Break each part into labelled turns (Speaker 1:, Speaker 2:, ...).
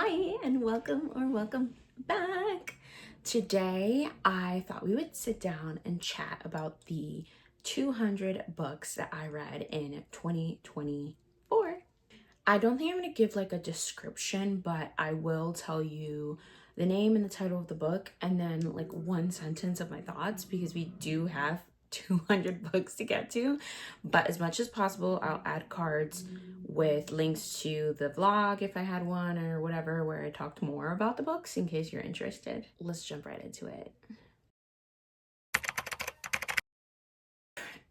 Speaker 1: Hi and welcome back. Today I thought we would sit down and chat about the 200 books that I read in 2024. I don't think I'm going to give like a description, but I will tell you the name and the title of the book and then like one sentence of my thoughts because we do have 200 books to get to. But as much as possible, I'll add cards with links to the vlog if I had one or whatever where I talked more about the books in case you're interested. Let's jump right into it.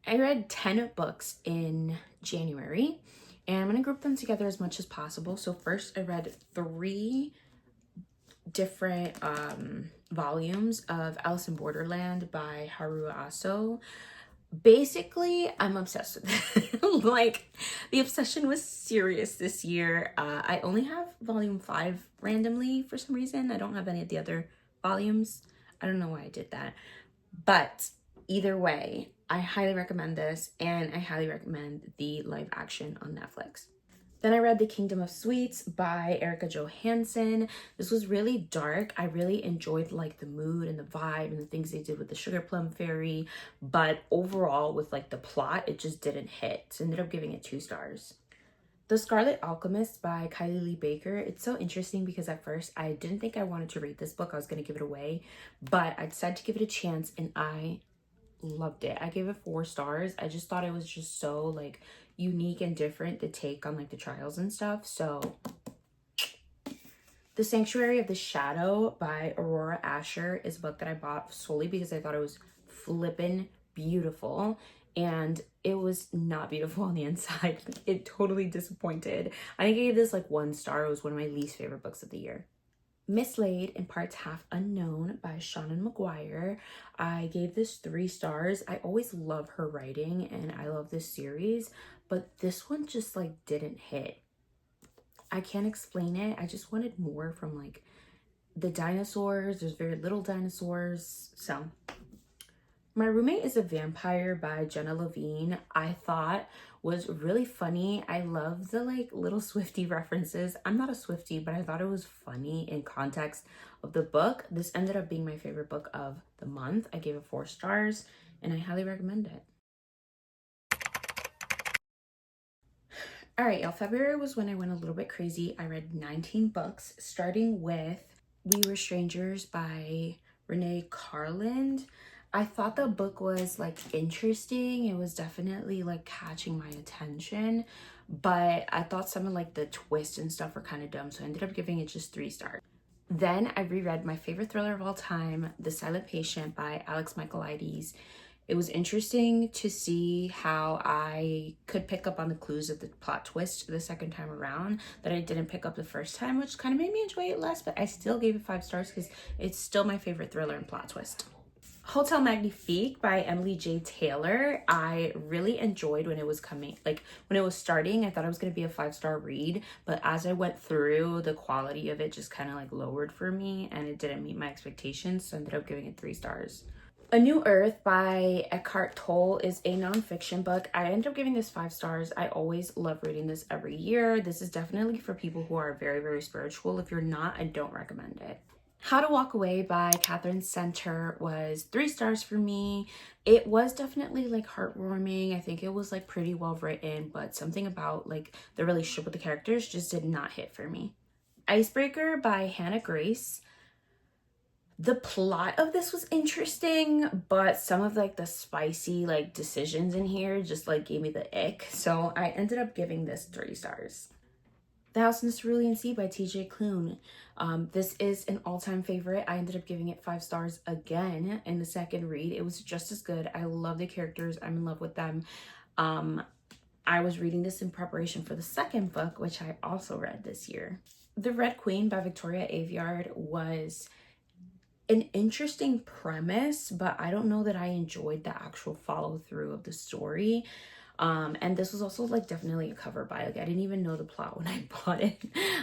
Speaker 1: I read 10 books in January and I'm going to group them together as much as possible. So first I read 3 different volumes of Alice in Borderland by Haruo Aso. Basically, I'm obsessed with it. Like, the obsession was serious this year. I only have volume 5 randomly for some reason. I don't have any of the other volumes. I don't know why I did that. But either way, I highly recommend this, and I highly recommend the live action on Netflix. Then I read The Kingdom of Sweets by Erica Johansson. This was really dark. I really enjoyed like the mood and the vibe and the things they did with the Sugar Plum Fairy. But overall with like the plot, it just didn't hit. So I ended up giving it 2 stars. The Scarlet Alchemist by Kylie Lee Baker. It's so interesting because at first I didn't think I wanted to read this book. I was going to give it away. But I decided to give it a chance and I loved it. I gave it 4 stars. I just thought it was just so like unique and different to take on like the trials and stuff. So The Sanctuary of the Shadow by Aurora Asher is a book that I bought solely because I thought it was flippin' beautiful, and it was not beautiful on the inside. It totally disappointed. I gave this like 1 star. It was one of my least favorite books of the year. Mislaid in Parts Half Unknown by Shannon McGuire. I gave this 3 stars. I always love her writing and I love this series, but this one just like didn't hit. I can't explain it. I just wanted more from like the dinosaurs. There's very little dinosaurs. So My Roommate is a Vampire by Jenna Levine, I thought was really funny. I love the like little Swiftie references. I'm not a Swiftie, but I thought it was funny in context of the book. This ended up being my favorite book of the month. I gave it 4 stars and I highly recommend it. All right, y'all, February was when I went a little bit crazy. I read 19 books, starting with We Were Strangers by Renee Carland. I thought the book was like interesting. It was definitely like catching my attention, but I thought some of like the twists and stuff were kind of dumb, so I ended up giving it just 3 stars. Then I reread my favorite thriller of all time, The Silent Patient by Alex Michaelides. It was interesting to see how I could pick up on the clues of the plot twist the second time around that I didn't pick up the first time, which kind of made me enjoy it less, but I still gave it 5 stars because it's still my favorite thriller and plot twist. Hotel Magnifique by Emily J. Taylor. I really enjoyed when it was coming, like when it was starting. I thought it was going to be a 5-star read, but as I went through, the quality of it just kind of like lowered for me and it didn't meet my expectations, so I ended up giving it 3 stars. A New Earth by Eckhart Tolle is a nonfiction book. I ended up giving this 5 stars. I always love reading this every year. This is definitely for people who are very, very spiritual. If you're not, I don't recommend it. How to Walk Away by Catherine Center was 3 stars for me. It was definitely like heartwarming. I think it was like pretty well written, but something about like the relationship with the characters just did not hit for me. Icebreaker by Hannah Grace. The plot of this was interesting, but some of like the spicy like decisions in here just like gave me the ick. So I ended up giving this 3 stars. The House in the Cerulean Sea by TJ Klune. This is an all-time favorite. I ended up giving it 5 stars again in the second read. It was just as good. I love the characters. I'm in love with them. I was reading this in preparation for the second book, which I also read this year. The Red Queen by Victoria Aveyard was an interesting premise, but I don't know that I enjoyed the actual follow through of the story. And this was also like definitely a cover buy. Like I didn't even know the plot when I bought it.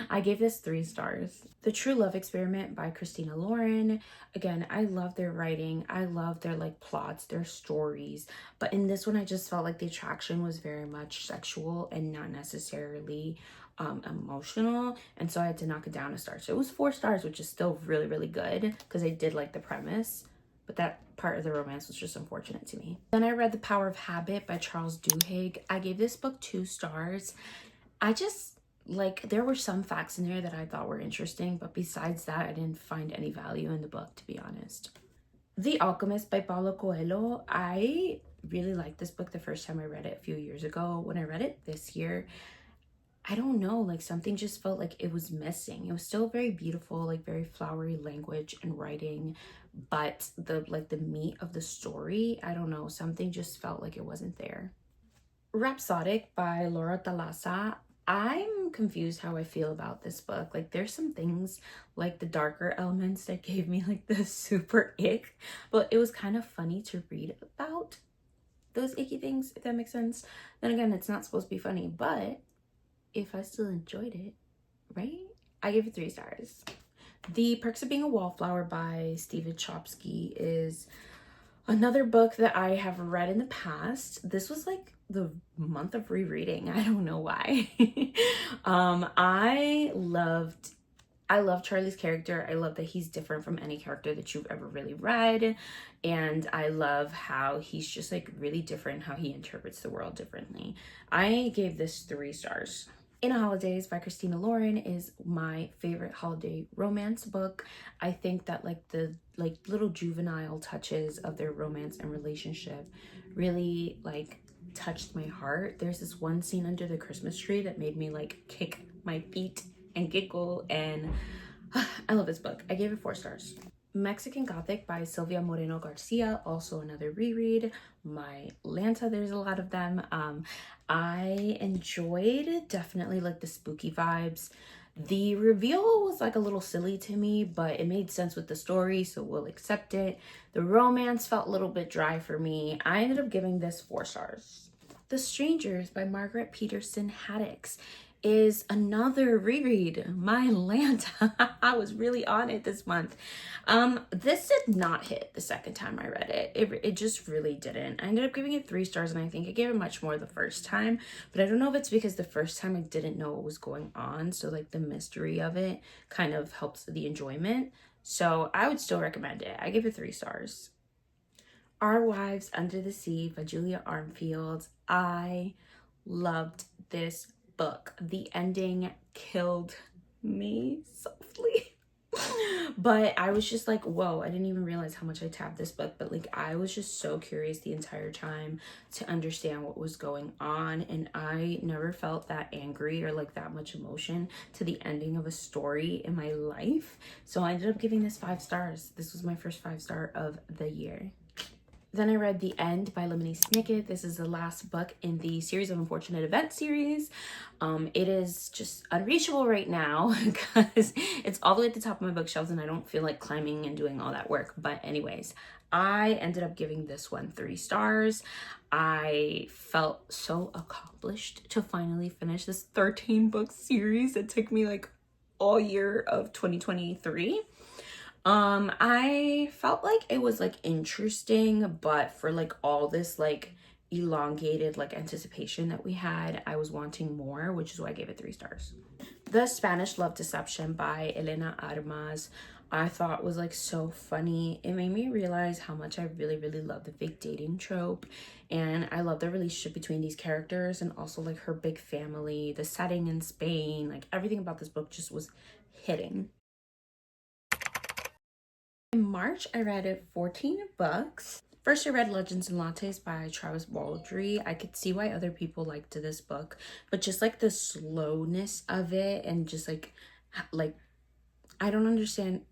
Speaker 1: I gave this 3 stars. The True Love Experiment by Christina Lauren. Again, I love their writing. I love their like plots, their stories. But in this one, I just felt like the attraction was very much sexual and not necessarily emotional, and so I had to knock it down a star. So it was 4 stars, which is still really, really good because I did like the premise, but that part of the romance was just unfortunate to me. Then I read The Power of Habit by Charles Duhigg. I gave this book 2 stars. I just, like, there were some facts in there that I thought were interesting, but besides that, I didn't find any value in the book, to be honest. The Alchemist by Paulo Coelho. I really liked this book the first time I read it a few years ago. When I read it this year, I don't know, like something just felt like it was missing. It was still very beautiful, like very flowery language and writing, but the meat of the story, I don't know, something just felt like it wasn't there. Rhapsodic by Laura Talasa. I'm confused how I feel about this book. Like there's some things, like the darker elements, that gave me like the super ick, but it was kind of funny to read about those icky things, if that makes sense. Then again, it's not supposed to be funny, but if I still enjoyed it, right? I give it 3 stars. The Perks of Being a Wallflower by Stephen Chbosky is another book that I have read in the past. This was like the month of rereading. I don't know why. I love Charlie's character. I love that he's different from any character that you've ever really read. And I love how he's just like really different, how he interprets the world differently. I gave this 3 stars. In a Holidays by Christina Lauren is my favorite holiday romance book. I think that like the little juvenile touches of their romance and relationship really like touched my heart. There's this one scene under the Christmas tree that made me like kick my feet and giggle, and I love this book. I gave it 4 stars. Mexican Gothic by Silvia Moreno Garcia, also another reread. My Lanta, there's a lot of them. I enjoyed definitely like the spooky vibes. The reveal was like a little silly to me, but it made sense with the story, so we'll accept it. The romance felt a little bit dry for me. I ended up giving this 4 stars. The Strangers by Margaret Peterson Haddix is another reread. My Lanta, I was really on it this month. This did not hit the second time I read it. It just really didn't. I ended up giving it 3 stars, and I think I gave it much more the first time, but I don't know if it's because the first time I didn't know what was going on, so like the mystery of it kind of helps the enjoyment. So I would still recommend it. I give it 3 stars. Our Wives Under the Sea by Julia Armfield. I loved this book. The ending killed me softly. But I was just like, whoa, I didn't even realize how much I tabbed this book. But like, I was just so curious the entire time to understand what was going on. And I never felt that angry or like that much emotion to the ending of a story in my life. So I ended up giving this 5 stars. This was my first 5-star of the year. Then I read The End by Lemony Snicket. This is the last book in the Series of Unfortunate Events series. It is just unreachable right now because it's all the way at the top of my bookshelves and I don't feel like climbing and doing all that work. But anyways, I ended up giving this one 3 stars. I felt so accomplished to finally finish this 13-book series. It took me like all year of 2023. I felt like it was like interesting, but for like all this like elongated like anticipation that we had, I was wanting more, which is why I gave it 3 stars. The Spanish Love Deception by Elena Armas, I thought was like so funny. It made me realize how much I really, really love the fake dating trope. And I love the relationship between these characters and also like her big family, the setting in Spain, like everything about this book just was hitting. In March, I read 14 books. First, I read Legends and Lattes by Travis Baldree. I could see why other people liked this book, but just like the slowness of it and just like I don't understand.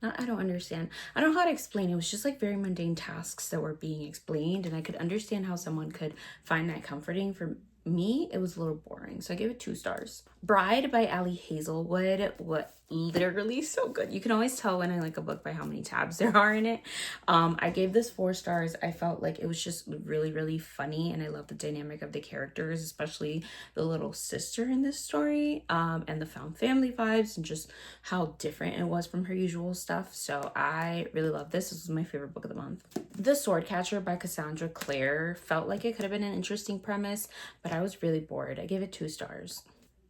Speaker 1: I don't understand. I don't know how to explain. It was just like very mundane tasks that were being explained, and I could understand how someone could find that comforting. For me, it was a little boring, so I gave it 2 stars. Bride by Ali Hazelwood, what literally so good. You can always tell when I like a book by how many tabs there are in it. I gave this 4 stars. I felt like it was just really, really funny, and I love the dynamic of the characters, especially the little sister in this story, and the found family vibes and just how different it was from her usual stuff. So I really love this. This was my favorite book of the month. The Swordcatcher by Cassandra Clare felt like it could have been an interesting premise, but I was really bored. I gave it 2 stars.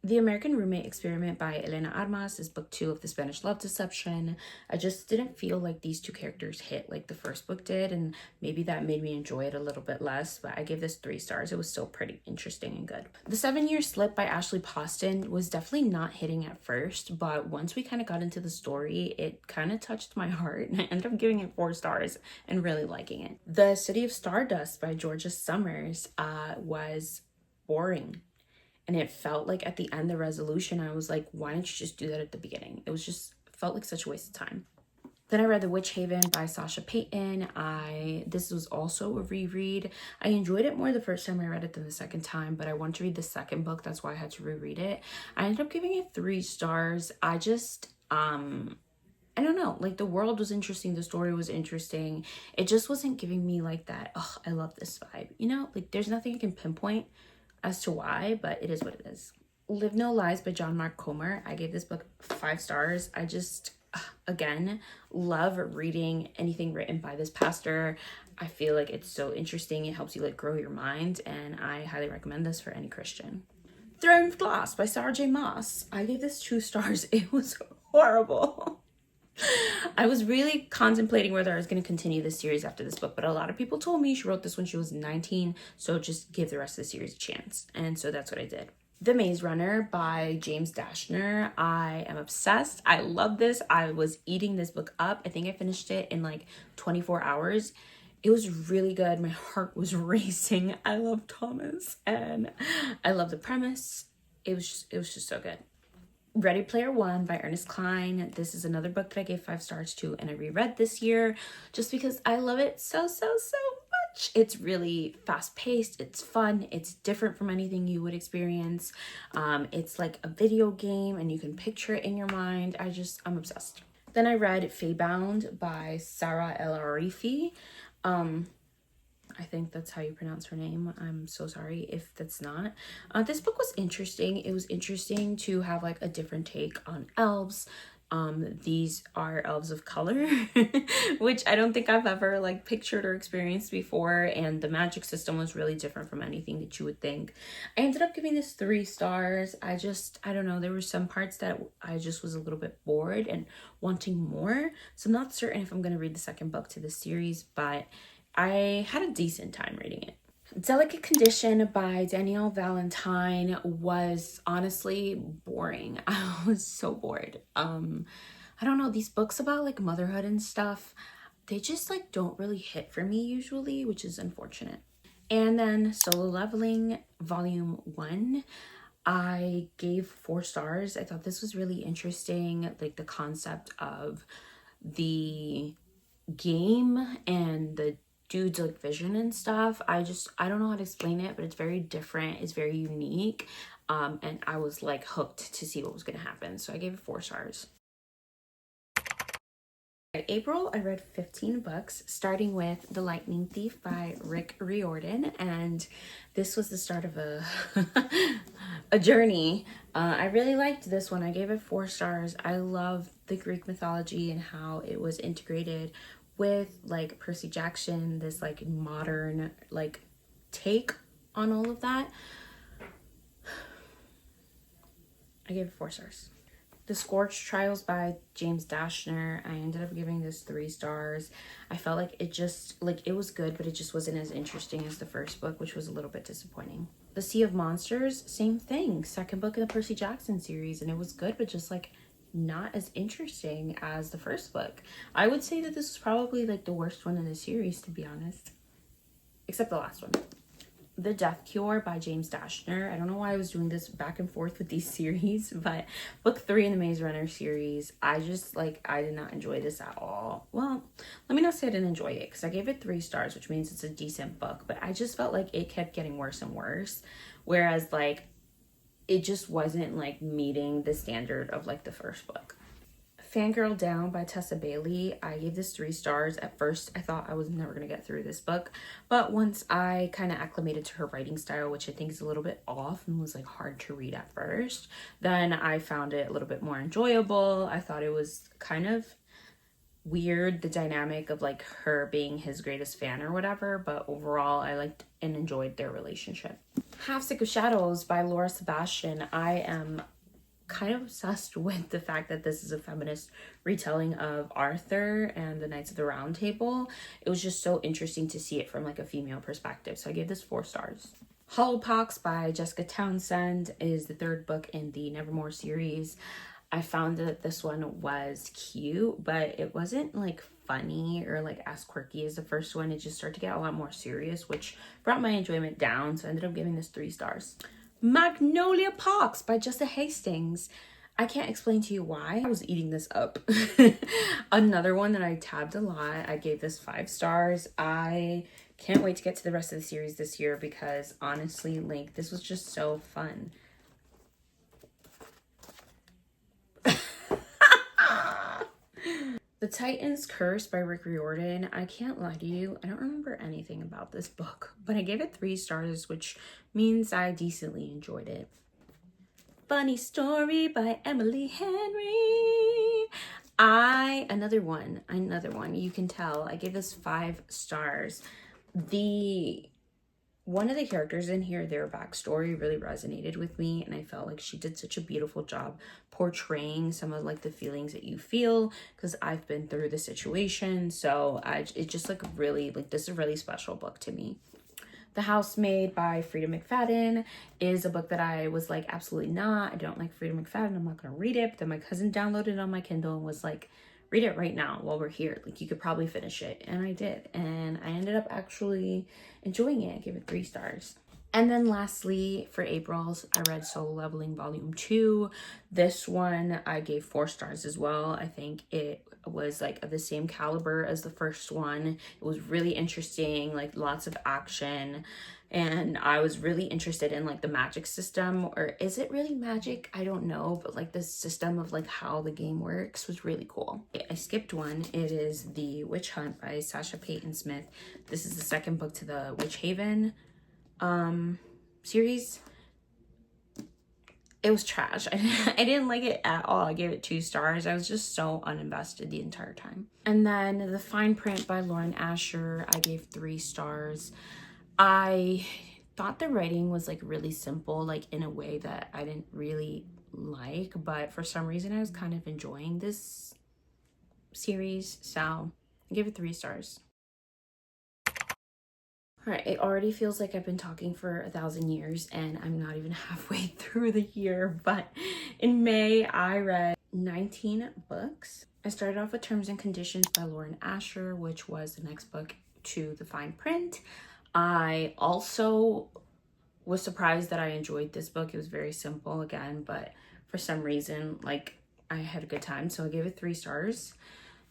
Speaker 1: The American Roommate Experiment by Elena Armas is book 2 of the Spanish Love Deception. I just didn't feel like these two characters hit like the first book did, and maybe that made me enjoy it a little bit less, but I gave this 3 stars. It was still pretty interesting and good. The 7-Year Slip by Ashley Poston was definitely not hitting at first, but once we kind of got into the story, it kind of touched my heart, and I ended up giving it 4 stars and really liking it. The City of Stardust by Georgia Summers was boring. And it felt like at the end, the resolution, I was like, why didn't you just do that at the beginning? It was just felt like such a waste of time. Then I read The Witch Haven by Sasha Payton. This was also a reread. I enjoyed it more the first time I read it than the second time, but I wanted to read the second book. That's why I had to reread it. I ended up giving it 3 stars. I don't know, like the world was interesting, the story was interesting. It just wasn't giving me like that, oh, I love this vibe. You know, like there's nothing I can pinpoint as to why, but it is what it is. Live No Lies by John Mark Comer. I gave this book 5 stars. I just, again, love reading anything written by this pastor. I feel like it's so interesting. It helps you like grow your mind, and I highly recommend this for any Christian. Throne of Glass by Sarah J. Maas. I gave this 2 stars. It was horrible. I was really contemplating whether I was going to continue this series after this book, but a lot of people told me she wrote this when she was 19, so just give the rest of the series a chance. And so that's what I did. The Maze Runner by James Dashner. I am obsessed. I love this. I was eating this book up. I think I finished it in like 24 hours. It was really good. My heart was racing. I love Thomas and I love the premise. It was just so good. Ready Player One by Ernest Cline. This is another book that I gave 5 stars to, and I reread this year just because I love it so much. It's really fast paced, it's fun, it's different from anything you would experience. It's like a video game and you can picture it in your mind. I'm obsessed. Then I read Feybound by Sarah El Arifi. I think that's how you pronounce her name. I'm so sorry if that's not. This book was interesting. It was interesting to have like a different take on elves. These are elves of color, which I don't think I've ever like pictured or experienced before. And the magic system was really different from anything that you would think. I ended up giving this 3 stars. I don't know. There were some parts that I just was a little bit bored and wanting more. So I'm not certain if I'm going to read the second book to this series, but I had a decent time reading it. Delicate Condition by Danielle Valentine was honestly boring. I was so bored. I don't know, these books about like motherhood and stuff, they just like don't really hit for me usually, which is unfortunate. And then Solo Leveling Volume 1. I gave 4 stars. I thought this was really interesting, like the concept of the game and the dude's like vision and stuff. I don't know how to explain it, but it's very different, it's very unique, and I was like hooked to see what was going to happen, so I gave it 4 stars. In April, I read 15 books, starting with The Lightning Thief by Rick Riordan, and this was the start of a a journey. I really liked this one. I gave it 4 stars. I love the Greek mythology and how it was integrated with like Percy Jackson, this like modern like take on all of that. I gave it 4 stars. The Scorched Trials by James Dashner. I ended up giving this 3 stars. I felt like it was good, but it just wasn't as interesting as the first book, which was a little bit disappointing. The Sea of Monsters, same thing. Second book in the Percy Jackson series, and it was good, but just like not as interesting as the first book. I would say that this was probably like the worst one in the series, to be honest, except the last one. The Death Cure by James Dashner. I don't know why I was doing this back and forth with these series, but book 3 in the Maze Runner series, I did not enjoy this at all. Well, let me not say I didn't enjoy it, because I gave it 3 stars, which means it's a decent book, but I just felt like it kept getting worse and worse, whereas like it just wasn't like meeting the standard of like the first book. Fangirl Down by Tessa Bailey. I gave this 3 stars. At first, I thought I was never going to get through this book, but once I kind of acclimated to her writing style, which I think is a little bit off and was like hard to read at first, then I found it a little bit more enjoyable. I thought it was kind of weird, the dynamic of like her being his greatest fan or whatever, but overall I liked and enjoyed their relationship. Half Sick of Shadows by Laura Sebastian. I am kind of obsessed with the fact that this is a feminist retelling of Arthur and the Knights of the Round Table. It was just so interesting to see it from like a female perspective, so I gave this 4 stars. Hollowpox by Jessica Townsend is the 3rd book in the Nevermore series. I found that this one was cute, but it wasn't like funny or like as quirky as the first one. It just started to get a lot more serious, which brought my enjoyment down, so I ended up giving this 3 stars. Magnolia Parks by Jessica Hastings. I can't explain to you why I was eating this up. Another one that I tabbed a lot. I gave this 5 stars. I can't wait to get to the rest of the series this year because honestly, like, this was just so fun. The Titan's Curse by Rick Riordan. I can't lie to you, I don't remember anything about this book, but I gave it 3 stars, which means I decently enjoyed it. Funny Story by Emily Henry. Another one, you can tell. I gave this 5 stars. One of the characters in here, their backstory really resonated with me, and I felt like she did such a beautiful job portraying some of like the feelings that you feel, because I've been through the situation. So it just like really, like, this is a really special book to me. The Housemaid by Frida McFadden is a book that I was like, absolutely not. I don't like Frida McFadden. I'm not going to read it. But then my cousin downloaded it on my Kindle and was like, read it right now while we're here. Like, you could probably finish it. And I did. And I ended up actually enjoying it. I gave it 3 stars. And then lastly, for April's, I read Solo Leveling Volume 2. This one I gave 4 stars as well. I think it was like of the same caliber as the first one. It was really interesting, like lots of action. And I was really interested in like the magic system, or is it really magic? I don't know, but like the system of like how the game works was really cool. I skipped one. It is The Witch Hunt by Sasha Payton Smith. This is the 2nd book to the Witch Haven series. It was trash. I didn't like it at all. I gave it 2 stars. I was just so uninvested the entire time. And then The Fine Print by Lauren Asher, I gave 3 stars. I thought the writing was like really simple, like in a way that I didn't really like, but for some reason I was kind of enjoying this series, so I give it 3 stars. All right, it already feels like I've been talking for 1,000 years and I'm not even halfway through the year, but in May I read 19 books. I started off with Terms and Conditions by Lauren Asher, which was the next book to The Fine Print. I also was surprised that I enjoyed this book. It was very simple again, but for some reason, like, I had a good time, so I gave it 3 stars.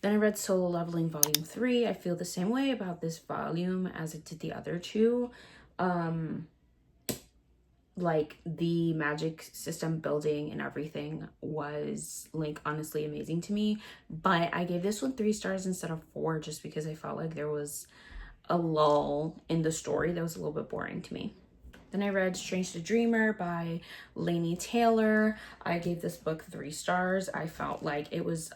Speaker 1: Then I read Solo Leveling Volume 3. I feel the same way about this volume as it did the other 2. Like, the magic system building and everything was like honestly amazing to me, but I gave this one 3 stars instead of 4 just because I felt like there was a lull in the story that was a little bit boring to me. Then I read Strange the Dreamer by Laini Taylor. I gave this book 3 stars. I felt like it was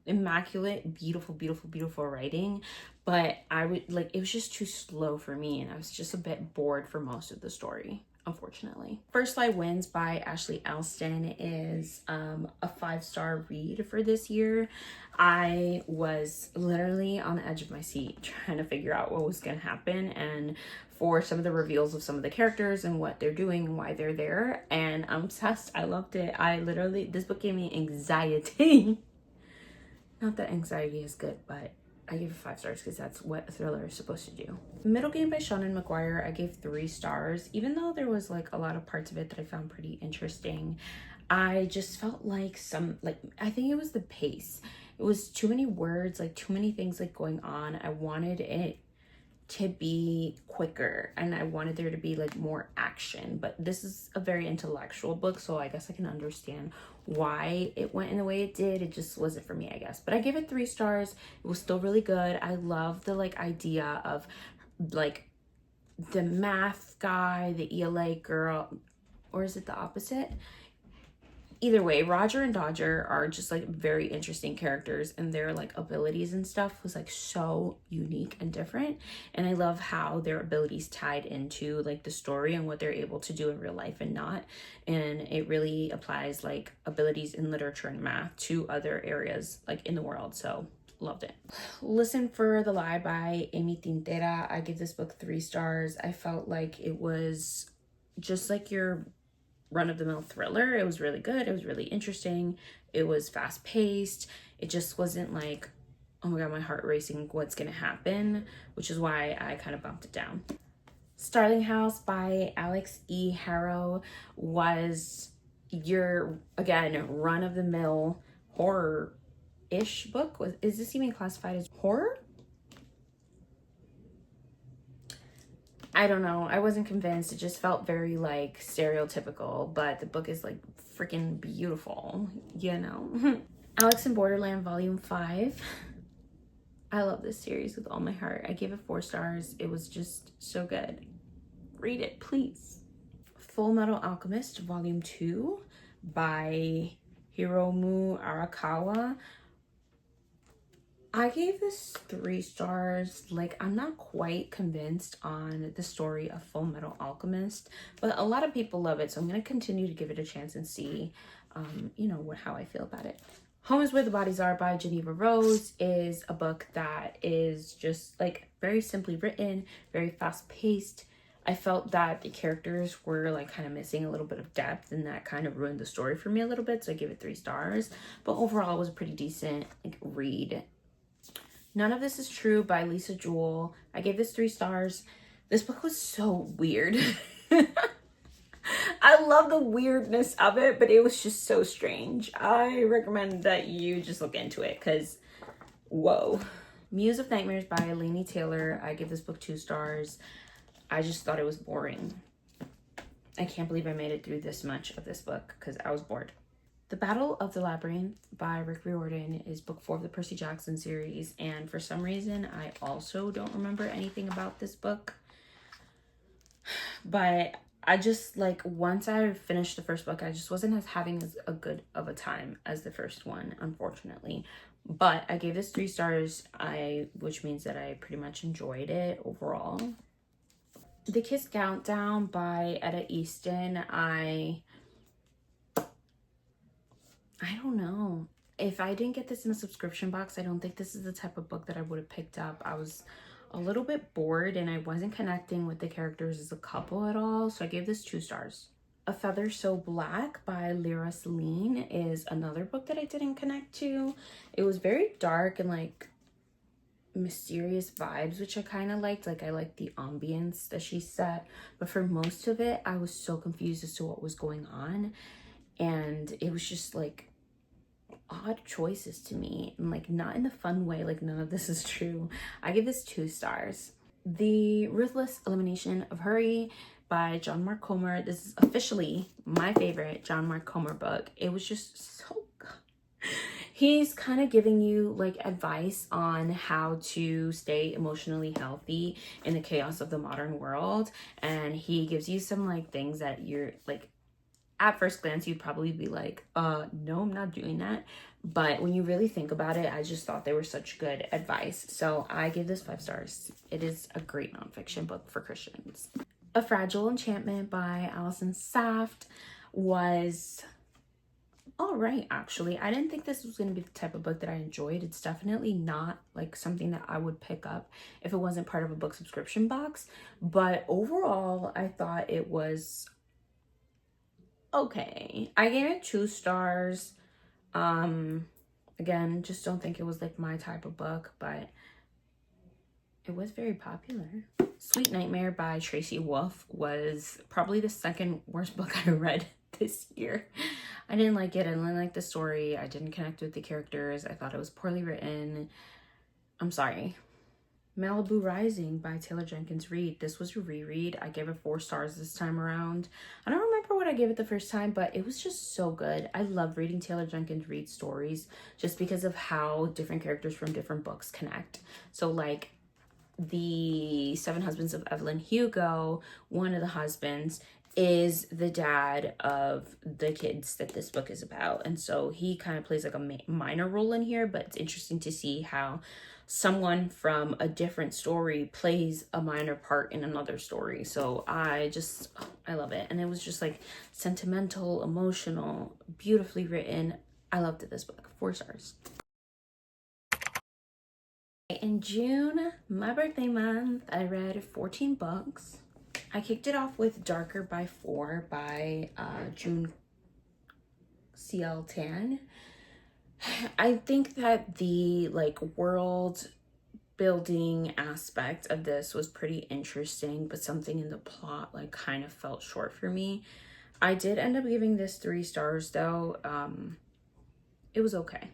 Speaker 1: immaculate, beautiful, beautiful, beautiful writing, but it was just too slow for me, and I was just a bit bored for most of the story, unfortunately. First Lie Wins by Ashley Elston is a 5-star read for this year. I was literally on the edge of my seat trying to figure out what was going to happen, and for some of the reveals of some of the characters and what they're doing and why they're there, and I'm obsessed. I loved it. This book gave me anxiety. Not that anxiety is good, but I gave it 5 stars because that's what a thriller is supposed to do. Middle Game by Shannon McGuire, I gave 3 stars. Even though there was like a lot of parts of it that I found pretty interesting, I just felt like I think it was the pace. It was too many words, like too many things like going on. I wanted it to be quicker and I wanted there to be like more action, but this is a very intellectual book, so I guess I can understand why it went in the way it did. It just wasn't for me, I guess, but I gave it 3 stars. It was still really good. I love the like idea of like the math guy, the ELA girl, or is it the opposite? Either way, Roger and Dodger are just like very interesting characters, and their like abilities and stuff was like so unique and different. And I love how their abilities tied into like the story and what they're able to do in real life and not. And it really applies like abilities in literature and math to other areas like in the world. So loved it. Listen for the Lie by Amy Tintera. I give this book 3 stars. I felt like it was just like your run-of-the-mill thriller. It was really good. It was really interesting. It was fast-paced. It just wasn't like, oh my god, my heart racing, what's gonna happen, which is why I kind of bumped it down. Starling House by Alex E. Harrow was your, again, run-of-the-mill horror-ish book. Is this even classified as horror? I don't know. I wasn't convinced. It just felt very like stereotypical, but the book is like freaking beautiful, you know? Alex in Borderland Volume 5. I love this series with all my heart. I gave it 4 stars. It was just so good. Read it, please. Full Metal Alchemist Volume 2 by Hiromu Arakawa. I gave this 3 stars. Like, I'm not quite convinced on the story of Full Metal Alchemist, but a lot of people love it, so I'm going to continue to give it a chance and see, you know, how I feel about it. Home is Where the Bodies Are by Geneva Rose is a book that is just, like, very simply written, very fast-paced. I felt that the characters were, like, kind of missing a little bit of depth, and that kind of ruined the story for me a little bit, so I gave it 3 stars. But overall, it was a pretty decent, like, read. None of This Is True by Lisa Jewell. I gave this 3 stars. This book was so weird. I love the weirdness of it, but it was just so strange. I recommend that you just look into it because, whoa. Muse of Nightmares by Laini Taylor. I give this book 2 stars. I just thought it was boring. I can't believe I made it through this much of this book because I was bored. The Battle of the Labyrinth by Rick Riordan is book 4 of the Percy Jackson series, and for some reason I also don't remember anything about this book. But I just, like, once I finished the first book, I just wasn't having as a good of a time as the first one, unfortunately. But I gave this 3 stars, which means that I pretty much enjoyed it overall. The Kiss Countdown by Etta Easton. I don't know. If I didn't get this in a subscription box, I don't think this is the type of book that I would have picked up. I was a little bit bored and I wasn't connecting with the characters as a couple at all, so I gave this 2 stars. A Feather So Black by Lyra Celine is another book that I didn't connect to. It was very dark and like mysterious vibes, which I kind of liked. Like, I liked the ambience that she set, but for most of it, I was so confused as to what was going on, and it was just like odd choices to me, and like not in the fun way. Like, None of This Is True. I give this 2 stars. The Ruthless Elimination of Hurry by John Mark Comer. This is officially my favorite John Mark Comer book. It was just so good. He's kind of giving you like advice on how to stay emotionally healthy in the chaos of the modern world, and he gives you some like things that you're like, at first glance, you'd probably be like, no, I'm not doing that. But when you really think about it, I just thought they were such good advice. So I give this 5 stars. It is a great nonfiction book for Christians. A Fragile Enchantment by Allison Saft was all right, actually. I didn't think this was going to be the type of book that I enjoyed. It's definitely not like something that I would pick up if it wasn't part of a book subscription box. But overall, I thought it was okay. I gave it 2 stars. Again, just don't think it was like my type of book, but it was very popular. Sweet Nightmare by Tracy Wolff was probably the second worst book I read this year. I didn't like it. I didn't like the story. I didn't connect with the characters. I thought it was poorly written. I'm sorry. Malibu Rising by Taylor Jenkins Reid. This was a reread. I gave it 4 stars this time around. I don't remember what I gave it the first time, but it was just so good. I love reading Taylor Jenkins Reid stories just because of how different characters from different books connect. So like the 7 Husbands of Evelyn Hugo, one of the husbands is the dad of the kids that this book is about. And so he kind of plays like a minor role in here, but it's interesting to see how someone from a different story plays a minor part in another story. So I love it. And it was just like sentimental, emotional, beautifully written. I loved it, this book. 4 stars. In June, my birthday month, I read 14 books. I kicked it off with Darker by 4 by June CL Tan. I think that the like world building aspect of this was pretty interesting, but something in the plot like kind of felt short for me. I did end up giving this 3 stars though. It was okay.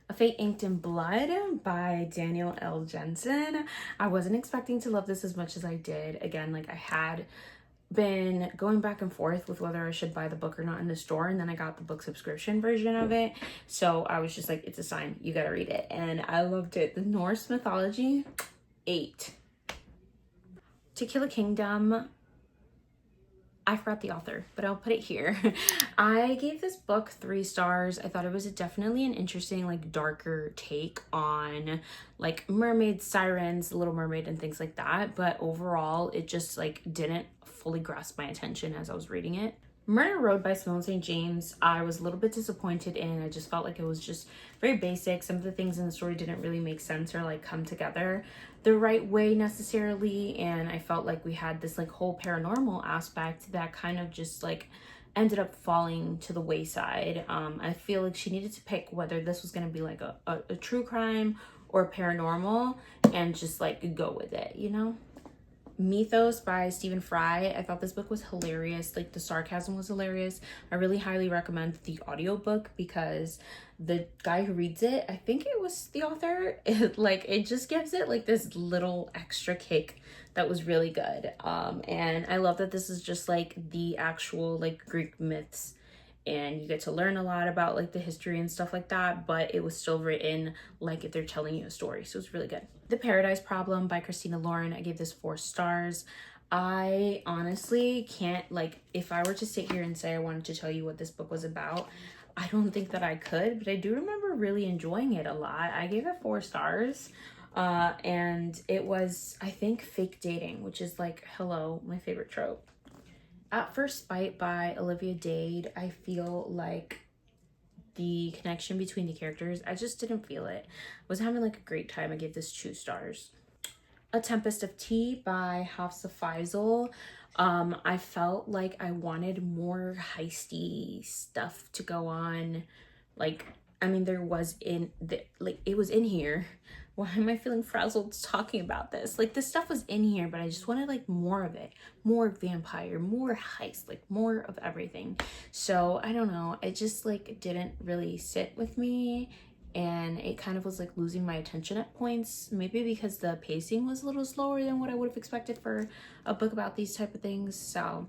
Speaker 1: A Fate Inked in Blood by Daniel L. Jensen. I wasn't expecting to love this as much as I did. Again, like I had been going back and forth with whether I should buy the book or not in the store, and then I got the book subscription version of it. So I was just like, it's a sign, you gotta read it. And I loved it. The Norse mythology, 8. To Kill a Kingdom, I forgot the author, but I'll put it here. I gave this book 3 stars. I thought it was definitely an interesting, like darker take on like mermaids, sirens, the Little Mermaid and things like that. But overall, it just like didn't fully grasp my attention as I was reading it. Murder Road by Simone St. James, I was a little bit disappointed in. I just felt like it was just very basic. Some of the things in the story didn't really make sense or like come together the right way necessarily. And I felt like we had this like whole paranormal aspect that kind of just like ended up falling to the wayside. I feel like she needed to pick whether this was going to be like a true crime or paranormal and just like go with it, you know? Mythos by Stephen Fry. I thought this book was hilarious. Like the sarcasm was hilarious. I really highly recommend the audiobook because the guy who reads it, I think it was the author, it just gives it like this little extra kick that was really good. And I love that this is just like the actual like Greek myths, and you get to learn a lot about like the history and stuff like that, but it was still written like if they're telling you a story. So it's really good. The Paradise Problem by Christina Lauren. I gave this 4 stars. I honestly can't, like, if I were to sit here and say I wanted to tell you what this book was about, I don't think that I could, but I do remember really enjoying it a lot. I gave it 4 stars. And it was, I think, fake dating, which is like, hello, my favorite trope. At First Bite by Olivia Dade, I feel like the connection between the characters, I just didn't feel it. I was having like a great time. I gave this 2 stars. A Tempest of Tea by Hafsa Faisal. I felt like I wanted more heisty stuff to go on. Like, I mean, there was it was in here. Why am I feeling frazzled talking about this? Like, this stuff was in here, but I just wanted like more of it. More vampire, more heist, like more of everything. So I don't know. It just like didn't really sit with me. And it kind of was like losing my attention at points, maybe because the pacing was a little slower than what I would have expected for a book about these type of things. So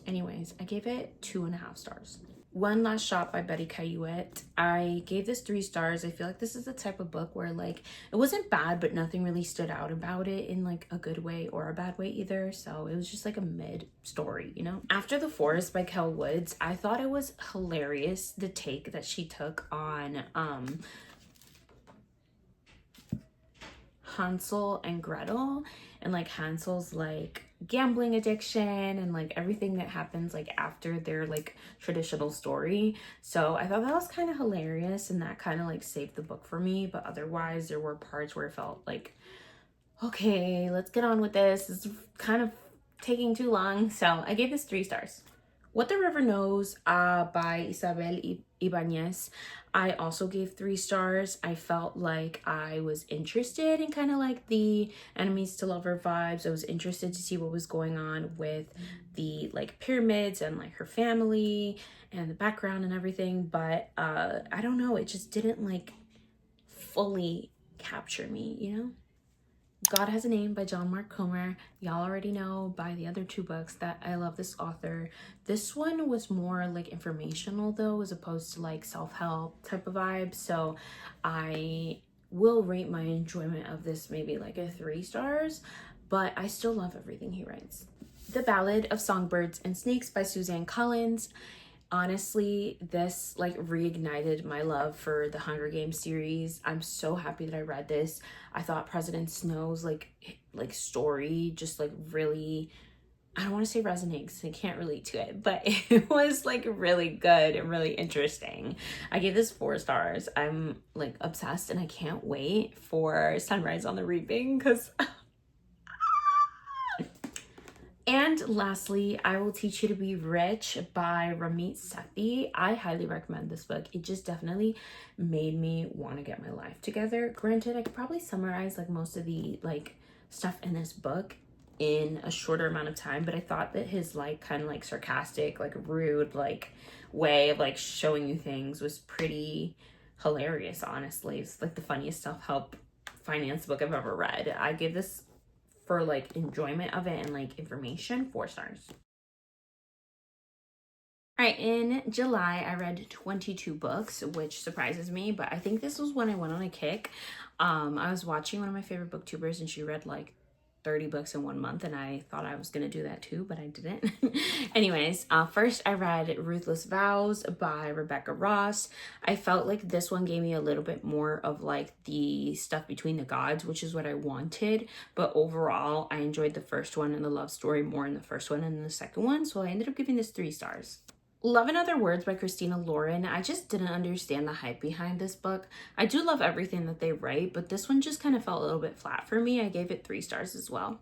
Speaker 1: anyways, I gave it 2.5 stars. One Last Shot by Betty Cayuet. I gave this 3 stars. I feel like this is the type of book where like it wasn't bad, but nothing really stood out about it in like a good way or a bad way either. So it was just like a mid story, you know? After the Forest by Kel Woods, I thought it was hilarious, the take that she took on Hansel and Gretel, and like Hansel's like gambling addiction and like everything that happens like after their like traditional story. So I thought that was kind of hilarious, and that kind of like saved the book for me. But otherwise there were parts where it felt like, okay, let's get on with this. It's kind of taking too long. So I gave this 3 stars. What the River Knows by Isabel Ibanez. I also gave 3 stars. I felt like I was interested in kind of like the enemies to lover vibes. I was interested to see what was going on with the like pyramids and like her family and the background and everything. But I don't know, it just didn't like fully capture me, you know? God Has a Name by John Mark Comer. Y'all already know by the other 2 books that I love this author. This one was more like informational though, as opposed to like self-help type of vibe. So I will rate my enjoyment of this maybe like a 3 stars, but I still love everything he writes. The Ballad of Songbirds and Snakes by Suzanne Collins. Honestly, this like reignited my love for the Hunger Games series. I'm so happy that I read this. I thought President Snow's like story just like really, I don't want to say resonates, I can't relate to it, but it was like really good and really interesting. I gave this 4 stars. I'm like obsessed and I can't wait for Sunrise on the Reaping because And lastly, I Will Teach You to Be Rich by Ramit Sethi. I highly recommend this book. It just definitely made me want to get my life together. Granted, I could probably summarize like most of the like stuff in this book in a shorter amount of time, but I thought that his like kind of like sarcastic, like rude, like way of like showing you things was pretty hilarious, honestly. It's like the funniest self-help finance book I've ever read. I give this, for like enjoyment of it and like information, 4 stars. All right, in July, I read 22 books, which surprises me, but I think this was when I went on a kick. I was watching one of my favorite booktubers and she read like 30 books in 1 month, and I thought I was gonna do that too, but I didn't. Anyways, first I read Ruthless Vows by Rebecca Ross. I felt like this one gave me a little bit more of like the stuff between the gods, which is what I wanted, but overall I enjoyed the first one and the love story more in the first one and the second one, so I ended up giving this 3 stars. Love in Other Words by Christina Lauren. I just didn't understand the hype behind this book. I do love everything that they write, but this one just kind of felt a little bit flat for me. I gave it 3 stars as well.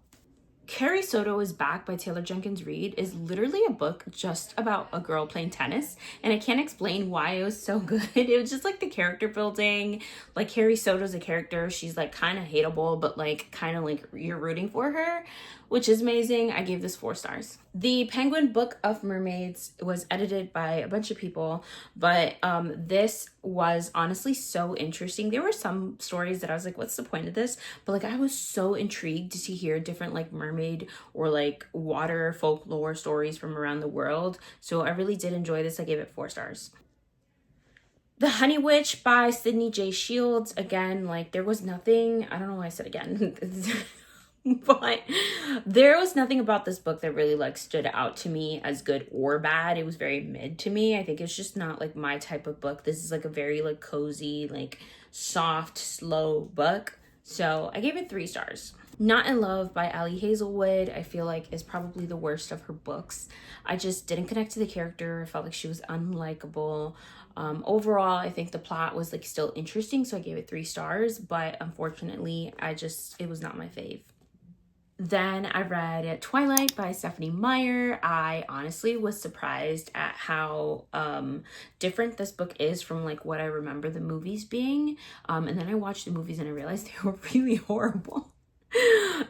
Speaker 1: Carrie Soto is Back by Taylor Jenkins Reid is literally a book just about a girl playing tennis, and I can't explain why it was so good. It was just like the character building. Like Carrie Soto's a character, she's like kind of hateable, but like kind of like you're rooting for her, which is amazing. I gave this 4 stars. The Penguin Book of Mermaids was edited by a bunch of people, but this was honestly so interesting. There were some stories that I was like, what's the point of this? But like I was so intrigued to hear different like mermaid or like water folklore stories from around the world. So I really did enjoy this. I gave it 4 stars. The Honey Witch by Sydney J. Shields. Again, like there was nothing, I don't know why I said again, but there was nothing about this book that really like stood out to me as good or bad. It was very mid to me. I think it's just not like my type of book. This is like a very like cozy, like soft, slow book. So I gave it 3 stars. Not in Love by Ali Hazelwood, I feel like is probably the worst of her books. I just didn't connect to the character. I felt like she was unlikable. Overall, I think the plot was like still interesting, so I gave it 3 stars, but unfortunately, it was not my fave. Then I read Twilight by Stephanie Meyer. I honestly was surprised at how different this book is from like what I remember the movies being. And then I watched the movies and I realized they were really horrible.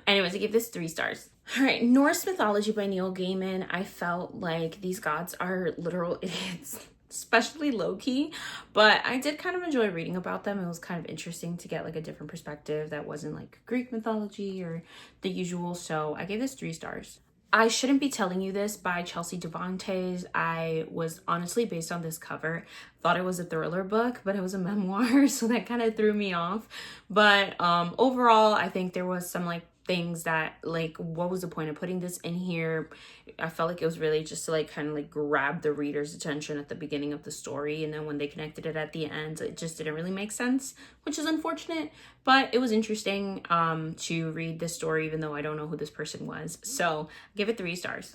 Speaker 1: Anyways, I gave this 3 stars. All right, Norse Mythology by Neil Gaiman. I felt like these gods are literal idiots, especially Loki, but I did kind of enjoy reading about them. It was kind of interesting to get like a different perspective that wasn't like Greek mythology or the usual, so I gave this 3 stars. I Shouldn't Be Telling You This by Chelsea Devontae. I was honestly, based on this cover, thought it was a thriller book, but it was a memoir, so that kind of threw me off. But overall, I think there was some like things that like, what was the point of putting this in here? I felt like it was really just to like kind of like grab the reader's attention at the beginning of the story, and then when they connected it at the end, it just didn't really make sense, which is unfortunate, but it was interesting to read this story even though I don't know who this person was. So I give it 3 stars.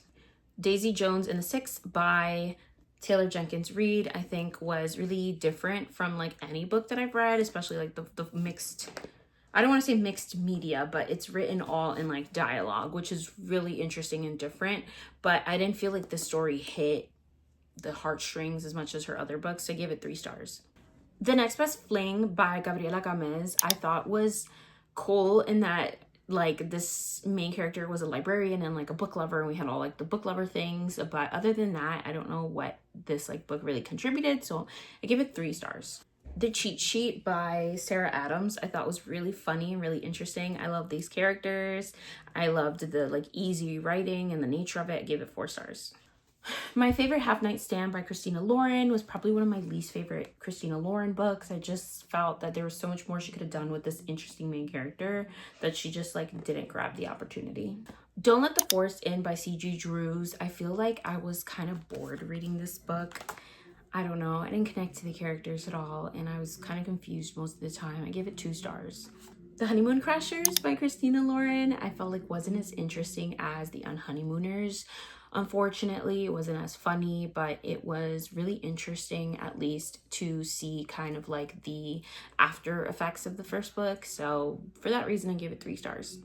Speaker 1: Daisy Jones and the Six by Taylor Jenkins Reid, I think was really different from like any book that I've read, especially like the mixed, I don't want to say mixed media, but it's written all in like dialogue, which is really interesting and different. But I didn't feel like the story hit the heartstrings as much as her other books, so I gave it 3 stars. The Next Best Fling by Gabriela Gomez, I thought was cool in that like this main character was a librarian and like a book lover, and we had all like the book lover things. But other than that, I don't know what this like book really contributed, so I give it 3 stars. The Cheat Sheet by Sarah Adams, I thought was really funny and really interesting. I love these characters. I loved the like easy writing and the nature of it. I gave it 4 stars. My favorite Half Night Stand by Christina Lauren was probably one of my least favorite Christina Lauren books. I just felt that there was so much more she could have done with this interesting main character that she just like didn't grab the opportunity. Don't Let the Forest In by C.G. Drews. I feel like I was kind of bored reading this book. I don't know, I didn't connect to the characters at all, and I was kind of confused most of the time. I gave it 2 stars. The Honeymoon Crashers by Christina Lauren, I felt like wasn't as interesting as The Unhoneymooners. Unfortunately, it wasn't as funny, but it was really interesting at least to see kind of like the after effects of the first book. So for that reason, I gave it 3 stars.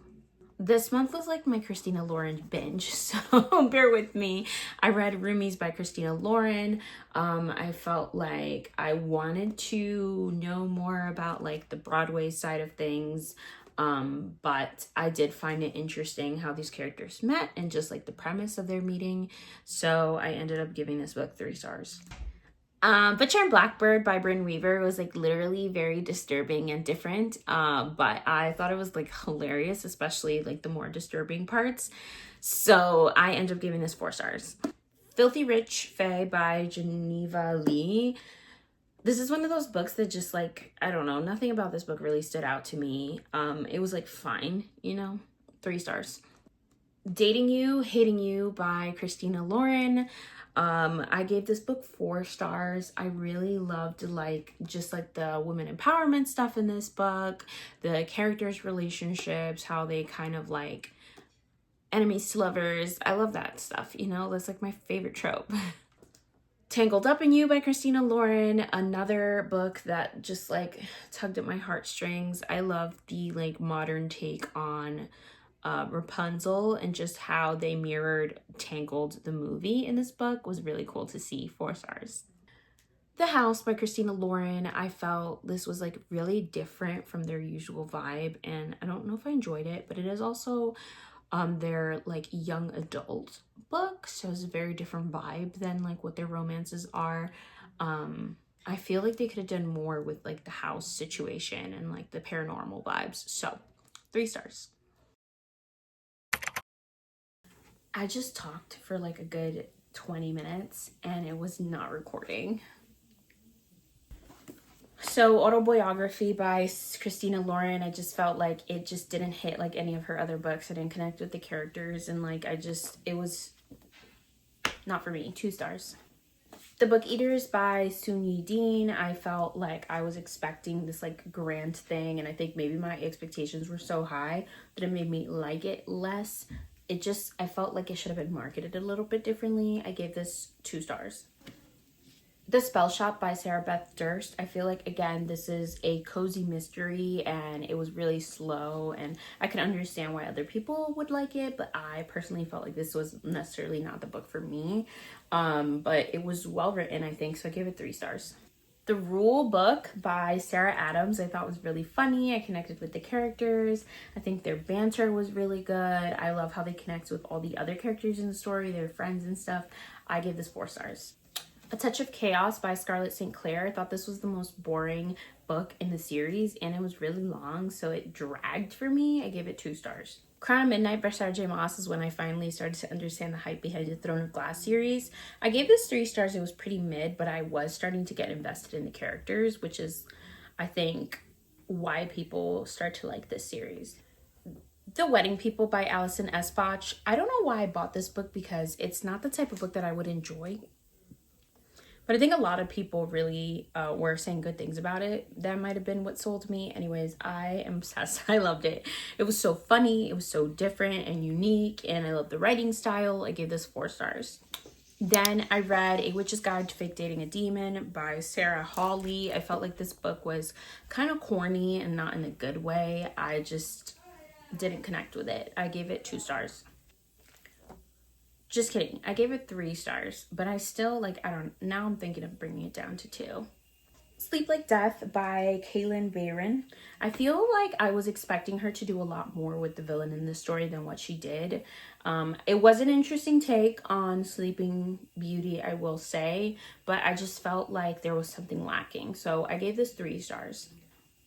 Speaker 1: This month was like my Christina Lauren binge, so bear with me. I read Roomies by Christina Lauren. I felt like I wanted to know more about like the Broadway side of things, but I did find it interesting how these characters met and just like the premise of their meeting. So I ended up giving this book 3 stars. Butcher and Blackbird by Bryn Weaver was like literally very disturbing and different, but I thought it was like hilarious, especially like the more disturbing parts. So I ended up giving this 4 stars. Filthy Rich Fae by Geneva Lee. This is one of those books that just like, I don't know, nothing about this book really stood out to me. It was like fine, you know, 3 stars. Dating You, Hating You by Christina Lauren. I gave this book 4 stars. I really loved like just like the women empowerment stuff in this book, the characters' relationships, how they kind of like enemies to lovers. I love that stuff, you know, that's like my favorite trope. Tangled Up in You by Christina Lauren, another book that just like tugged at my heartstrings. I love the like modern take on Rapunzel and just how they mirrored Tangled the movie in this book was really cool to see. 4 stars. The House by Christina Lauren. I felt this was like really different from their usual vibe, and I don't know if I enjoyed it, but it is also their like young adult book, so it's a very different vibe than like what their romances are. I feel like they could have done more with like the house situation and like the paranormal vibes, so 3 stars. I just talked for like a good 20 minutes and it was not recording. So Autobiography by Christina Lauren, I just felt like it just didn't hit like any of her other books. I didn't connect with the characters and like it was not for me. 2 stars. The Book Eaters by Soon Yi Dean. I felt like I was expecting this like grand thing, and I think maybe my expectations were so high that it made me like it less. I felt like it should have been marketed a little bit differently. I gave this 2 stars. The Spell Shop by Sarah Beth Durst. I feel like, again, this is a cozy mystery and it was really slow, and I can understand why other people would like it, but I personally felt like this was necessarily not the book for me. But it was well written, I think, so I gave it 3 stars. The Rule Book by Sarah Adams, I thought was really funny. I connected with the characters. I think their banter was really good. I love how they connect with all the other characters in the story, their friends and stuff. I gave this 4 stars. A Touch of Chaos by Scarlett St. Clair. I thought this was the most boring book in the series, and it was really long, so it dragged for me. I gave it 2 stars. Crown of Midnight by Sarah J. Maas is when I finally started to understand the hype behind the Throne of Glass series. I gave this 3 stars. It was pretty mid, but I was starting to get invested in the characters, which is, I think, why people start to like this series. The Wedding People by Alison Espach. I don't know why I bought this book because it's not the type of book that I would enjoy. But I think a lot of people really were saying good things about it. That might have been what sold me. Anyways, I am obsessed. I loved it. It was so funny. It was so different and unique. And I love the writing style. I gave this 4 stars. Then I read A Witch's Guide to Fake Dating a Demon by Sarah Hawley. I felt like this book was kind of corny and not in a good way. I just didn't connect with it. I gave it 2 stars. Just kidding. I gave it 3 stars, but I still now I'm thinking of bringing it down to 2. Sleep Like Death by Kaylin Bayron. I feel like I was expecting her to do a lot more with the villain in this story than what she did. It was an interesting take on Sleeping Beauty, I will say, but I just felt like there was something lacking. So I gave this 3 stars.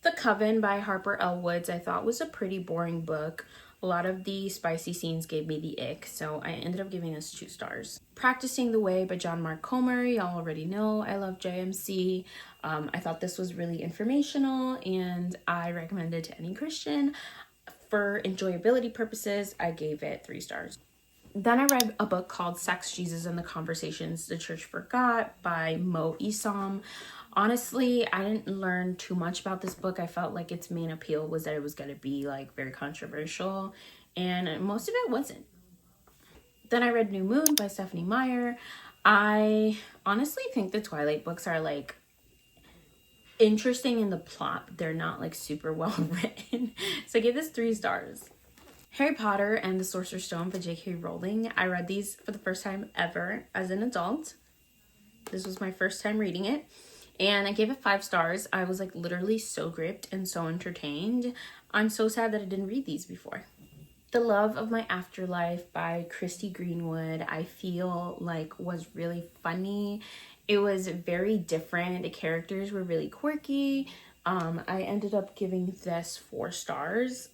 Speaker 1: The Coven by Harper L. Woods I thought was a pretty boring book. A lot of the spicy scenes gave me the ick, so I ended up giving this 2 stars. Practicing the Way by John Mark Comer, y'all already know I love JMC. I thought this was really informational and I recommend it to any Christian. For enjoyability purposes, I gave it 3 stars. Then I read a book called Sex, Jesus, and the Conversations the Church Forgot by Mo Isom. Honestly, I didn't learn too much about this book. I felt like its main appeal was that it was going to be like very controversial, and most of it wasn't. Then I read New Moon by Stephanie Meyer. I honestly think the Twilight books are like interesting in the plot, but they're not like super well written. So I gave this 3 stars. Harry Potter and the Sorcerer's Stone by J.K. Rowling. I read these for the first time ever as an adult. This was my first time reading it. And I gave it 5 stars. I was like literally so gripped and so entertained. I'm so sad that I didn't read these before. The Love of My Afterlife by Christy Greenwood, I feel like was really funny. It was very different. The characters were really quirky. I ended up giving this 4 stars.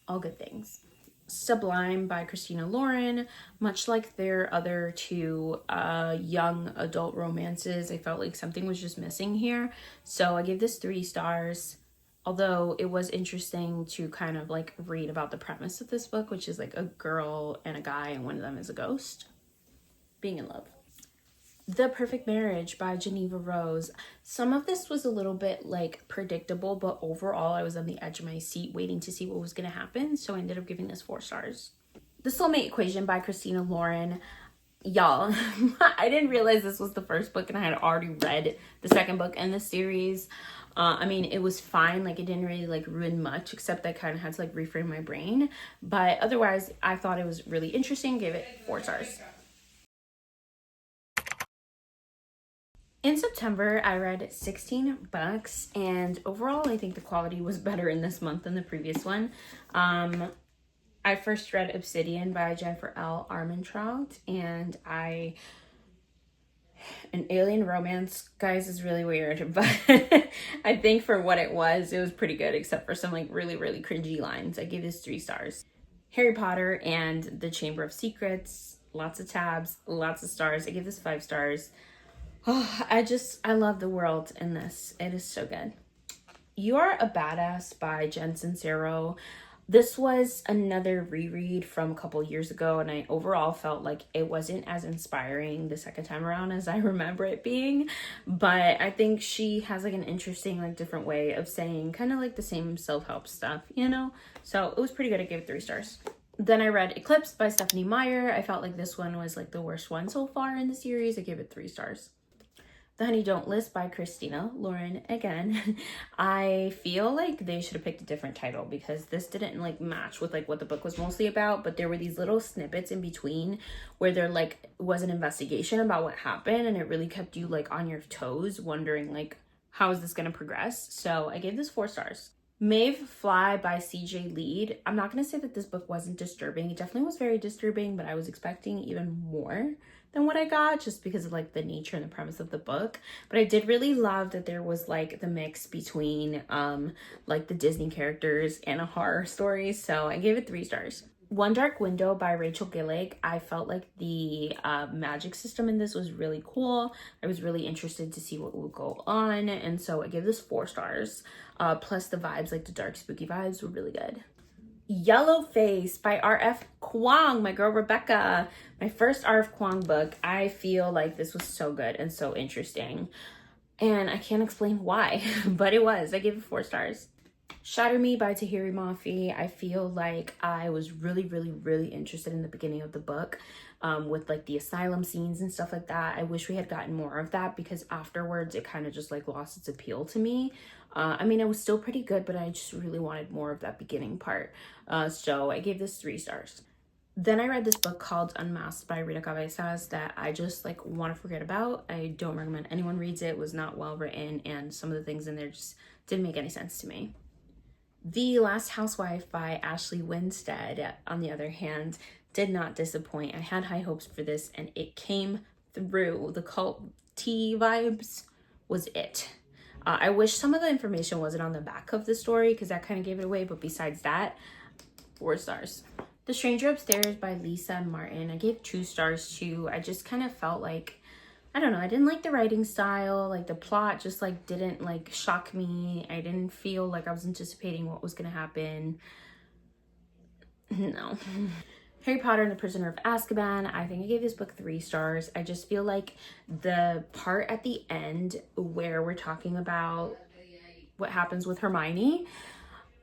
Speaker 1: All good things. Sublime by Christina Lauren. Much like their other 2 young adult romances, I felt like something was just missing here. So I give this 3 stars. Although it was interesting to kind of like read about the premise of this book, which is like a girl and a guy, and one of them is a ghost being in love. The Perfect Marriage by Geneva Rose. Some of this was a little bit like predictable, but overall I was on the edge of my seat waiting to see what was going to happen. So I ended up giving this 4 stars. The Soulmate Equation by Christina Lauren. Y'all, I didn't realize this was the first book and I had already read the second book in the series. I mean, it was fine. Like, it didn't really like ruin much, except I kind of had to like reframe my brain. But otherwise, I thought it was really interesting. Gave it 4 stars. In September, I read 16 books, and overall, I think the quality was better in this month than the previous one. I first read Obsidian by Jennifer L. Armentrout, and an alien romance, guys, is really weird, but I think for what it was pretty good, except for some like really, really cringy lines. I gave this 3 stars. Harry Potter and the Chamber of Secrets, lots of tabs, lots of stars. I give this 5 stars. Oh, I love the world in this. It is so good. You Are a Badass by Jen Sincero. This was another reread from a couple years ago, and I overall felt like it wasn't as inspiring the second time around as I remember it being. But I think she has like an interesting, like different way of saying kind of like the same self-help stuff, you know? So it was pretty good. I gave it 3 stars. Then I read Eclipse by Stephanie Meyer. I felt like this one was like the worst one so far in the series. I gave it 3 stars. The Honey Don't List by Christina Lauren again. I feel like they should have picked a different title because this didn't like match with like what the book was mostly about, but there were these little snippets in between where there like was an investigation about what happened, and it really kept you like on your toes wondering like how is this going to progress. So I gave this 4 stars. Maeve Fly by CJ Lead. I'm not going to say that this book wasn't disturbing. It definitely was very disturbing, but I was expecting even more than what I got just because of like the nature and the premise of the book. But I did really love that there was like the mix between like the Disney characters and a horror story. So I gave it 3 stars. One Dark Window by Rachel Gillick. I felt like the magic system in this was really cool. I was really interested to see what would go on, and so I gave this 4 stars. Plus the vibes, like the dark spooky vibes, were really good. Yellow Face by R.F. Kuang, my girl Rebecca. My first R.F. Kuang book. I feel like this was so good and so interesting, and I can't explain why, but it was. I gave it 4 stars. Shatter Me by Tahiri Mafi. I feel like I was really, really, really interested in the beginning of the book with like the asylum scenes and stuff like that. I wish we had gotten more of that because afterwards it kind of just like lost its appeal to me. I mean, it was still pretty good, but I just really wanted more of that beginning part. So I gave this 3 stars. Then I read this book called Unmasked by Rita Cabezas that I just like want to forget about. I don't recommend anyone reads it. It was not well written, and some of the things in there just didn't make any sense to me. The Last Housewife by Ashley Winstead, on the other hand, did not disappoint. I had high hopes for this, and it came through. The cult tea vibes was it. I wish some of the information wasn't on the back of the story because that kind of gave it away, but besides that, 4 stars. The Stranger Upstairs by Lisa Martin, I gave 2 stars too. I just kind of felt like, I don't know, I didn't like the writing style, like the plot just like didn't like shock me. I didn't feel like I was anticipating what was gonna happen. No. Harry Potter and the Prisoner of Azkaban, I think I gave this book 3 stars. I just feel like the part at the end where we're talking about what happens with Hermione,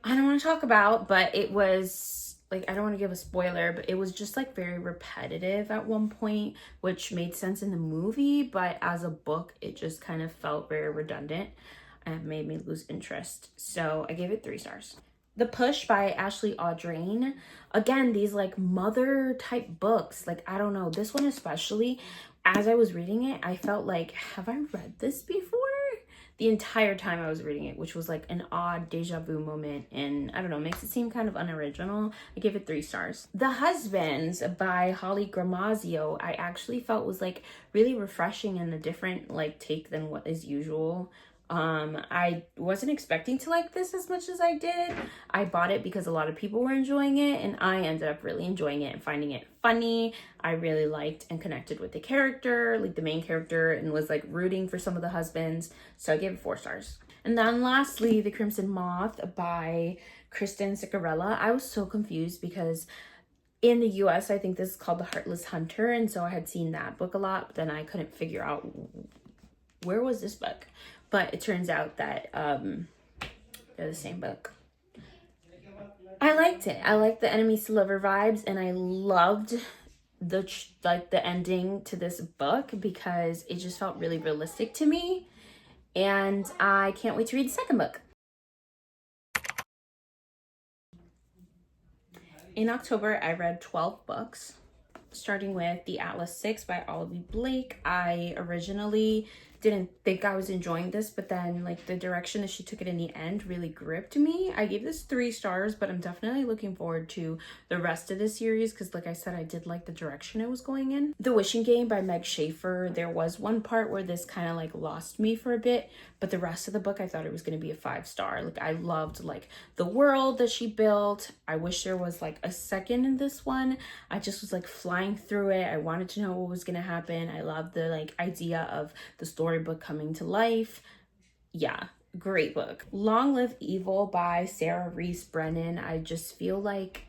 Speaker 1: I don't want to talk about, but it was like, I don't want to give a spoiler, but it was just like very repetitive at one point, which made sense in the movie, but as a book, it just kind of felt very redundant and made me lose interest. So I gave it 3 stars. The Push by Ashley Audrain. Again, these like mother type books. Like, I don't know, this one especially, as I was reading it, I felt like, have I read this before? The entire time I was reading it, which was like an odd deja vu moment, and I don't know, makes it seem kind of unoriginal. I give it 3 stars. The Husbands by Holly Gramazio, I actually felt was like really refreshing and a different like take than what is usual. I wasn't expecting to like this as much as I did. I bought it because a lot of people were enjoying it, and I ended up really enjoying it and finding it funny. I really liked and connected with the character, like the main character, and was like rooting for some of the husbands. So I gave it 4 stars. And then lastly, The Crimson Moth by Kristen Ciccarella. I was so confused because in the US, I think this is called The Heartless Hunter, and so I had seen that book a lot, but then I couldn't figure out where was this book. But it turns out that they're the same book. I liked it. I liked the enemies to lover vibes, and I loved the ending to this book because it just felt really realistic to me. And I can't wait to read the second book. In October, I read 12 books, starting with The Atlas 6 by Olivia Blake. I originally didn't think I was enjoying this, but then like the direction that she took it in the end really gripped me. I gave this 3 stars, but I'm definitely looking forward to the rest of the series because like I said, I did like the direction it was going in. The Wishing Game by Meg Schaefer. There was one part where this kind of like lost me for a bit, but the rest of the book I thought it was going to be a 5-star. Like I loved like the world that she built. I wish there was like a second in this one. I just was like flying through it. I wanted to know what was going to happen. I loved the like idea of the storybook coming to life. Yeah, great book. Long Live Evil by Sarah Reese Brennan. I just feel like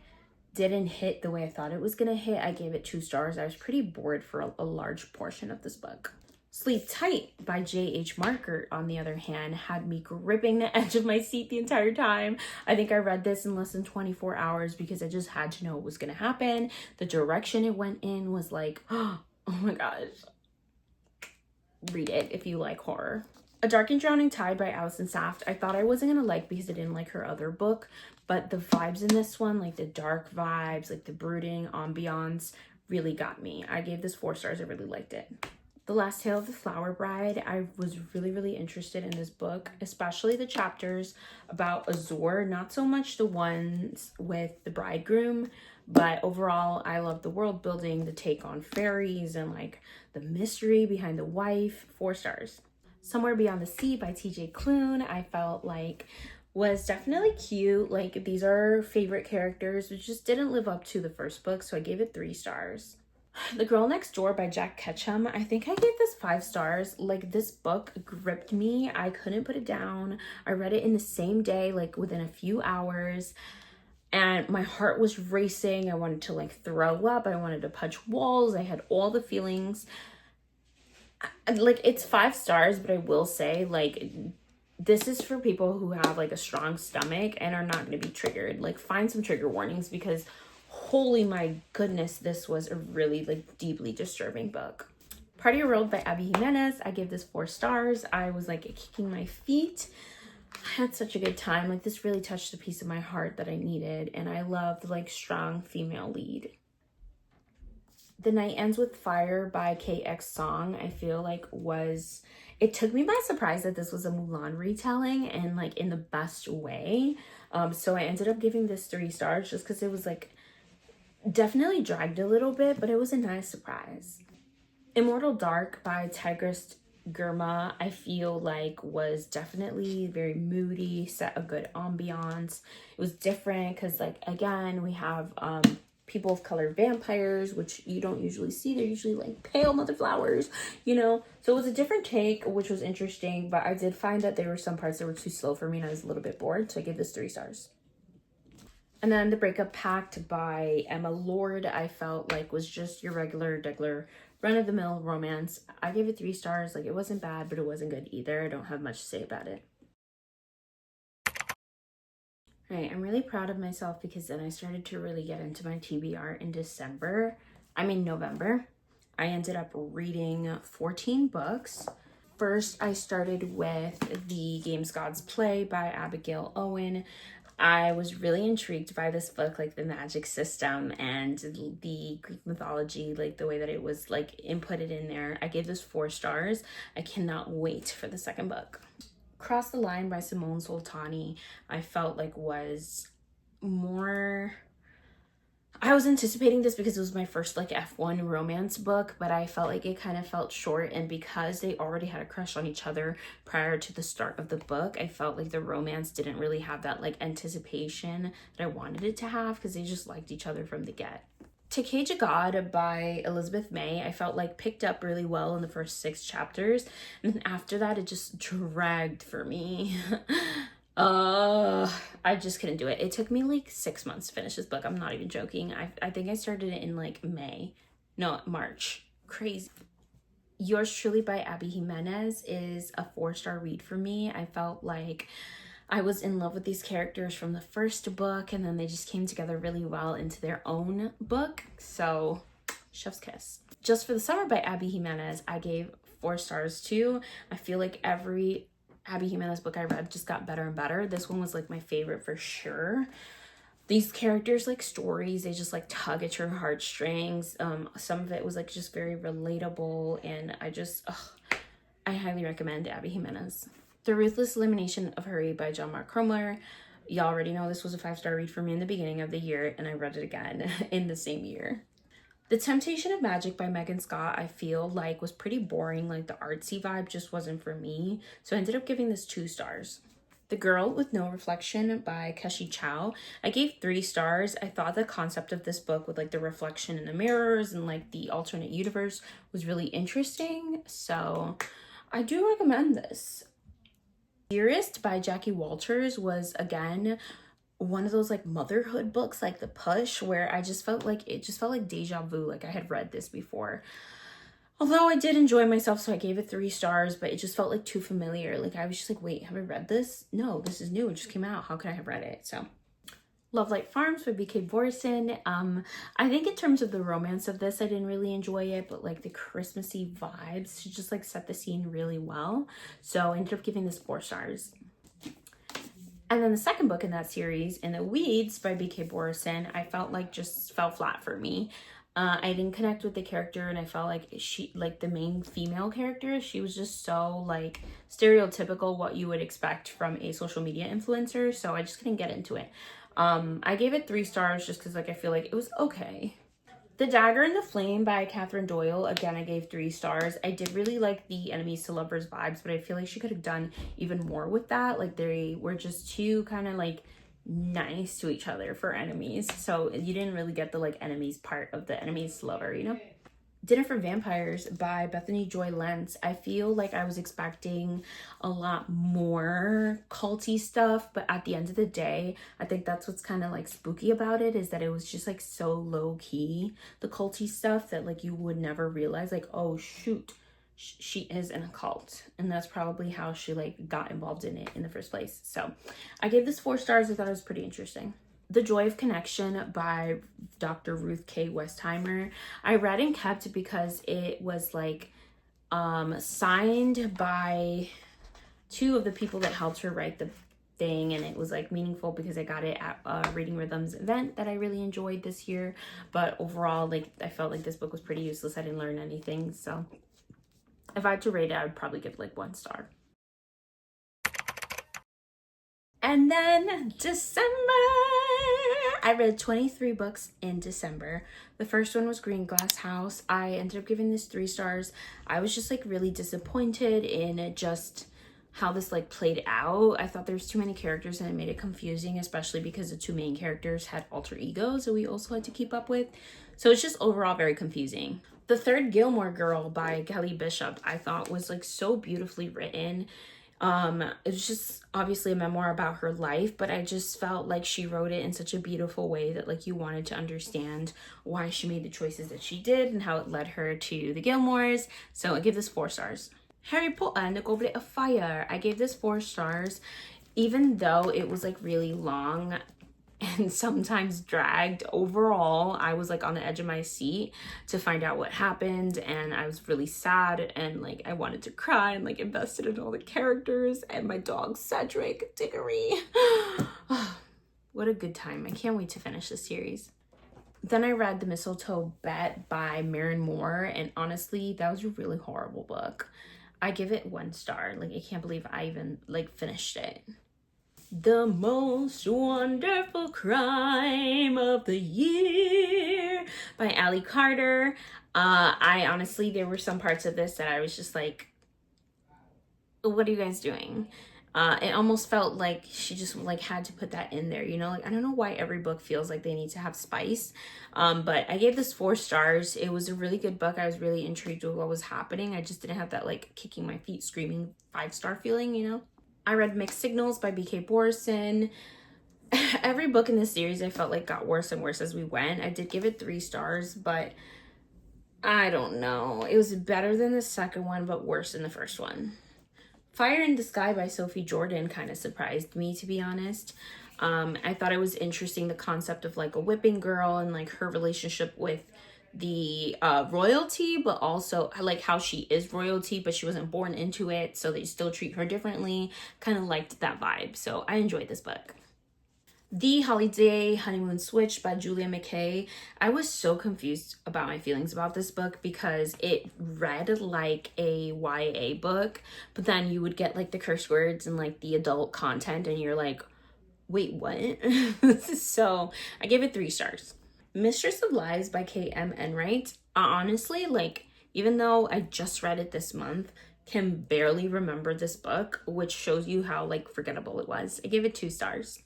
Speaker 1: didn't hit the way I thought it was gonna hit. I gave it 2 stars. I was pretty bored for a large portion of this book. Sleep Tight by J.H. Marker, on the other hand, had me gripping the edge of my seat the entire time. I think I read this in less than 24 hours because I just had to know what was gonna happen. The direction it went in was like, oh my gosh. Read it if you like horror. A Dark and Drowning Tide by Allison Saft. I thought I wasn't gonna like because I didn't like her other book, but the vibes in this one, like the dark vibes, like the brooding ambiance, really got me. I gave this 4 stars. I really liked it. The Last Tale of the Flower Bride. I was really interested in this book, especially the chapters about Azor, not so much the ones with the bridegroom, but overall I love the world building, the take on fairies, and like the mystery behind the wife. 4 stars. Somewhere Beyond the Sea by TJ Klune, I felt like was definitely cute. Like these are favorite characters, which just didn't live up to the first book, so I gave it 3 stars. The Girl Next Door by Jack Ketchum. I think I gave this 5 stars. Like this book gripped me. I couldn't put it down. I read it in the same day, like within a few hours. And my heart was racing. I wanted to like throw up. I wanted to punch walls. I had all the feelings. Like it's 5 stars, but I will say like this is for people who have like a strong stomach and are not going to be triggered. Like find some trigger warnings because holy my goodness, this was a really like deeply disturbing book. Party World by Abby Jimenez. I gave this 4 stars. I was like kicking my feet. I had such a good time. Like this really touched a piece of my heart that I needed, and I loved like strong female lead. The Night Ends with Fire by KX Song, I feel like it took me by surprise that this was a Mulan retelling, and like in the best way. So I ended up giving this 3 stars just because it was like definitely dragged a little bit, but it was a nice surprise. Immortal Dark by Tigris Girma, I feel like was definitely very moody, set a good ambiance. It was different because, like, again, we have people of color vampires, which you don't usually see. They're usually like pale mother flowers, you know? So it was a different take, which was interesting, but I did find that there were some parts that were too slow for me and I was a little bit bored, so I gave this 3 stars. And then The Breakup Pact by Emma Lord, I felt like was just your regular run-of-the-mill romance. I gave it 3 stars. Like, it wasn't bad, but it wasn't good either. I don't have much to say about it. All right, I'm really proud of myself because then I started to really get into my TBR in November. I ended up reading 14 books. First, I started with The Games Gods Play by Abigail Owen. I was really intrigued by this book, like the magic system and the Greek mythology, like the way that it was like inputted in there. I gave this 4 stars. I cannot wait for the second book. Cross the Line by Simone Soltani, I felt like was more... I was anticipating this because it was my first like F1 romance book, but I felt like it kind of felt short, and because they already had a crush on each other prior to the start of the book, I felt like the romance didn't really have that like anticipation that I wanted it to have because they just liked each other from the get. To Cage a God by Elizabeth May, I felt like picked up really well in the first 6 chapters, and then after that it just dragged for me. I just couldn't do it. It took me like 6 months to finish this book. I'm not even joking. I think I started it in like March. Crazy. Yours Truly by Abby Jimenez is a 4-star read for me. I felt like I was in love with these characters from the first book, and then they just came together really well into their own book. So, chef's kiss. Just for the Summer by Abby Jimenez, I gave 4 stars too. I feel like every Abby Jimenez book I read just got better and better. This one was like my favorite for sure. These characters like stories, they just like tug at your heartstrings. Some of it was like just very relatable, and I highly recommend Abby Jimenez. The Ruthless Elimination of Hurry by John Mark Cromler. Y'all already know this was a 5-star read for me in the beginning of the year, and I read it again in the same year. The Temptation of Magic by Megan Scott, I feel like was pretty boring. Like the artsy vibe just wasn't for me. So I ended up giving this 2 stars. The Girl with No Reflection by Keshi Chow, I gave 3 stars. I thought the concept of this book with like the reflection in the mirrors and like the alternate universe was really interesting. So I do recommend this. Dearest by Jackie Walters was again one of those like motherhood books, like The Push, where I just felt like it just felt like deja vu, like I had read this before. Although I did enjoy myself, so I gave it 3 stars, but it just felt like too familiar. Like I was just like, wait, have I read this? No, this is new. It just came out. How could I have read it? So Love Light Farms by BK Borson. I think in terms of the romance of this, I didn't really enjoy it, but like the Christmassy vibes, she just like set the scene really well. So I ended up giving this 4 stars. And then the second book in that series, In the Weeds by BK Borison, I felt like just fell flat for me. I didn't connect with the character, and I felt like she, like the main female character, she was just so like stereotypical what you would expect from a social media influencer. So I just couldn't get into it. I gave it 3 stars just because like I feel like it was okay. The Dagger and the Flame by Catherine Doyle, again, I gave 3 stars. I did really like the enemies to lovers vibes, but I feel like she could have done even more with that. Like they were just too kind of like nice to each other for enemies. So you didn't really get the like enemies part of the enemies to lover, you know? Dinner for Vampires by Bethany Joy Lentz. I feel like I was expecting a lot more culty stuff, but at the end of the day, I think that's what's kind of like spooky about it, is that it was just like so low key, the culty stuff, that like you would never realize like, oh shoot, she is in a cult, and that's probably how she like got involved in it in the first place. So I gave this 4 stars. I thought it was pretty interesting. The Joy of Connection by Dr. Ruth K. Westheimer, I read and kept because it was like signed by 2 of the people that helped her write the thing, and it was like meaningful because I got it at a Reading Rhythms event that I really enjoyed this year. But overall, like I felt like this book was pretty useless. I didn't learn anything, so if I had to rate it, I would probably give it like 1 star. And then December, I read 23 books in December. The first one was Green Glass House. I ended up giving this 3 stars. I was just like really disappointed in just how this like played out. I thought there's too many characters and it made it confusing, especially because the 2 main characters had alter egos that we also had to keep up with. So it's just overall very confusing. The Third Gilmore Girl by Kelly Bishop I thought was like so beautifully written. It was just obviously a memoir about her life, but I just felt like she wrote it in such a beautiful way that like you wanted to understand why she made the choices that she did and how it led her to the Gilmores. So I give this 4 stars. Harry Potter and the Goblet of Fire. I gave this 4 stars, even though it was like really long and sometimes dragged. Overall, I was like on the edge of my seat to find out what happened, and I was really sad and like I wanted to cry and like invested in all the characters and my dog Cedric Diggory. What a good time. I can't wait to finish this series. Then I read The Mistletoe Bet by Maren Moore, and honestly, that was a really horrible book. I give it 1 star. Like, I can't believe I even like finished it. The Most Wonderful Crime of the Year by Allie Carter. I honestly, there were some parts of this that I was just like, what are you guys doing? It almost felt like she just like had to put that in there, you know? Like, I don't know why every book feels like they need to have spice. But I gave this 4 stars. It was a really good book. I was really intrigued with what was happening. I just didn't have that like kicking my feet, screaming 5-star feeling, you know? I read Mixed Signals by B.K. Borison. Every book in this series I felt like got worse and worse as we went. I did give it 3 stars, but I don't know. It was better than the second one, but worse than the first one. Fire in the Sky by Sophie Jordan kind of surprised me, to be honest. I thought it was interesting, the concept of like a whipping girl and like her relationship with the royalty, but also like how she is royalty, but she wasn't born into it, so they still treat her differently. Kind of liked that vibe, so I enjoyed this book. The Holiday Honeymoon Switch by Julia McKay. I was so confused about my feelings about this book because it read like a YA book, but then you would get like the curse words and like the adult content and you're like, wait, what? So I gave it 3 stars. Mistress of Lies by K.M. Enright. Honestly, like, even though I just read it this month, can barely remember this book, which shows you how like forgettable it was. I gave it 2 stars.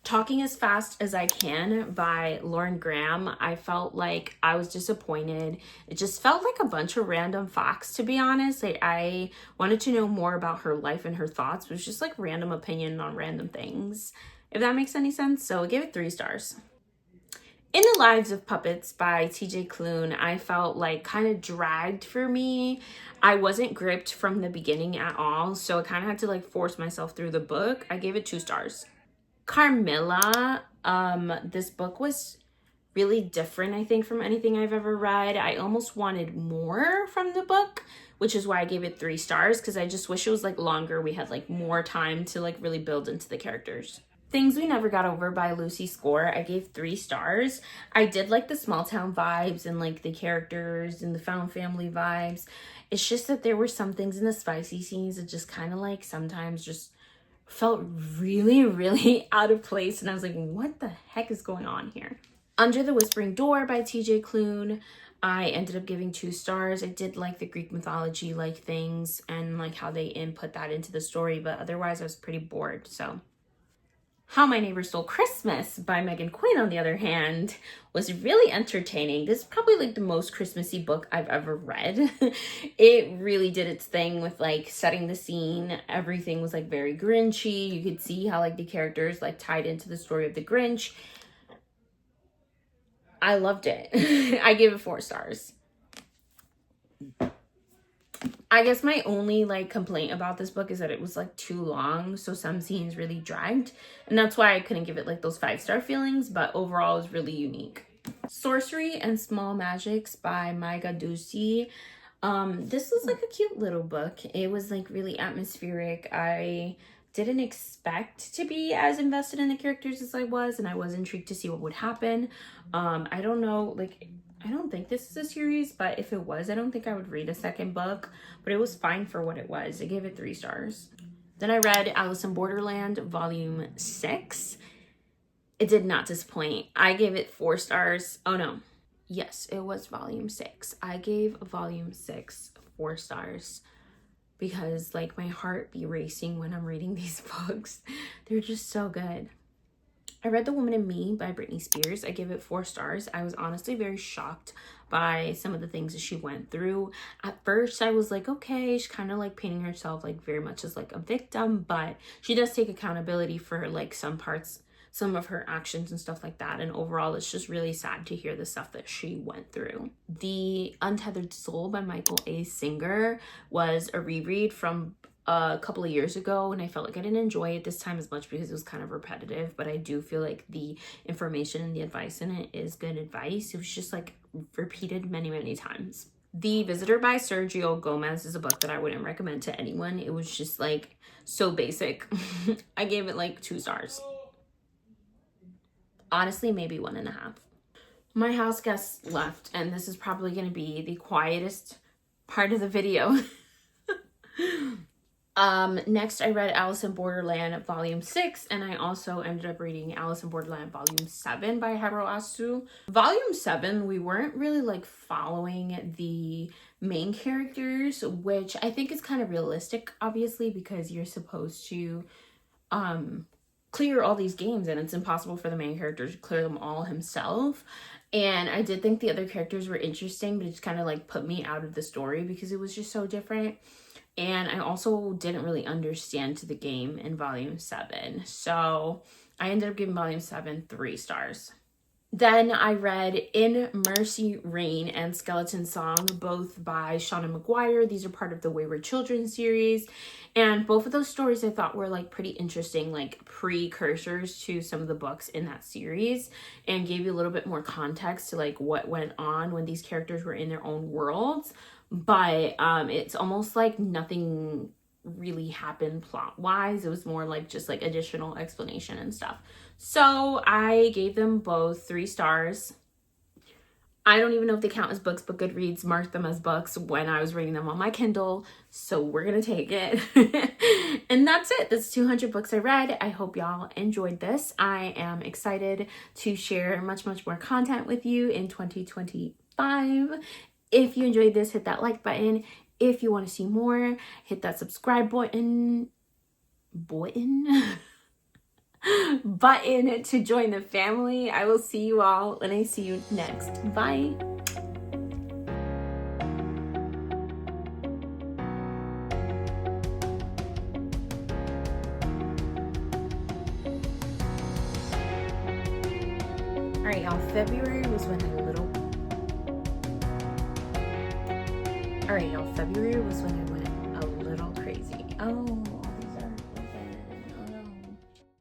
Speaker 1: Talking as Fast as I Can by Lauren Graham. I felt like I was disappointed. It just felt like a bunch of random facts, to be honest. Like, I wanted to know more about her life and her thoughts. It was just like random opinion on random things, if that makes any sense. So I gave it 3 stars. In the Lives of Puppets by TJ Klune, I felt like kind of dragged for me. I wasn't gripped from the beginning at all, so I kind of had to like force myself through the book. I gave it 2 stars. Carmilla, this book was really different, I think, from anything I've ever read. I almost wanted more from the book, which is why I gave it 3 stars, because I just wish it was like longer. We had like more time to like really build into the characters. Things We Never Got Over by Lucy Score. I gave 3 stars. I did like the small town vibes and like the characters and the found family vibes. It's just that there were some things in the spicy scenes that just kind of like sometimes just felt really, really out of place. And I was like, what the heck is going on here? Under the Whispering Door by TJ Klune. I ended up giving 2 stars. I did like the Greek mythology like things and like how they input that into the story, but otherwise I was pretty bored. So How My Neighbor Stole Christmas by Megan Quinn, on the other hand, was really entertaining. This is probably like the most Christmassy book I've ever read. It really did its thing with like setting the scene. Everything was like very Grinchy. You could see how like the characters like tied into the story of the Grinch. I loved it. I gave it 4 stars. I guess my only like complaint about this book is that it was like too long, so some scenes really dragged, and that's why I couldn't give it like those 5-star feelings, but overall it was really unique. Sorcery and Small Magics by Maiga Ducey. This was like a cute little book. It was like really atmospheric. I didn't expect to be as invested in the characters as I was, and I was intrigued to see what would happen. I don't know, like, I don't think this is a series, but if it was, I don't think I would read a second book, but it was fine for what it was. I gave it 3 stars. Then I read Alice in Borderland Volume 6. It did not disappoint. I gave it 4 stars. Oh no. Yes, it was Volume 6. I gave Volume 6 4 stars because like my heart be racing when I'm reading these books. They're just so good. I read The Woman in Me by Britney Spears. I give it 4 stars. I was honestly very shocked by some of the things that she went through. At first, I was like, okay, she's kind of like painting herself like very much as like a victim, but she does take accountability for like some parts, some of her actions and stuff like that. And overall, it's just really sad to hear the stuff that she went through. The Untethered Soul by Michael A. Singer was a reread from a couple of years ago, and I felt like I didn't enjoy it this time as much because it was kind of repetitive, but I do feel like the information and the advice in it is good advice. It was just like repeated many times. The Visitor by Sergio Gomez is a book that I wouldn't recommend to anyone. It was just like so basic. I gave it like 2 stars. Honestly, maybe 1.5. My house guests left, and this is probably going to be the quietest part of the video. Next I read Alice in Borderland Volume 6, and I also ended up reading Alice in Borderland Volume 7 by Haru Asu. Volume 7, we weren't really like following the main characters, which I think is kind of realistic, obviously, because you're supposed to clear all these games, and it's impossible for the main character to clear them all himself. And I did think the other characters were interesting, but it just kind of like put me out of the story because it was just so different. And I also didn't really understand the game in Volume 7. So I ended up giving Volume 7 3 stars. Then I read In Mercy Rain and Skeleton Song, both by Shauna McGuire. These are part of the Wayward Children series. And both of those stories I thought were like pretty interesting, like precursors to some of the books in that series, and gave you a little bit more context to like what went on when these characters were in their own worlds. But it's almost like nothing really happened plot wise. It was more like just like additional explanation and stuff. So I gave them both 3 stars. I don't even know if they count as books, but Goodreads marked them as books when I was reading them on my Kindle, so we're gonna take it. And that's it. That's 200 books I read. I hope y'all enjoyed this. I am excited to share much more content with you in 2025. If you enjoyed this, hit that like button. If you want to see more, hit that subscribe button to join the family. I will see you all when I see you next. Bye. All right, y'all. February was when I went a little crazy. Oh.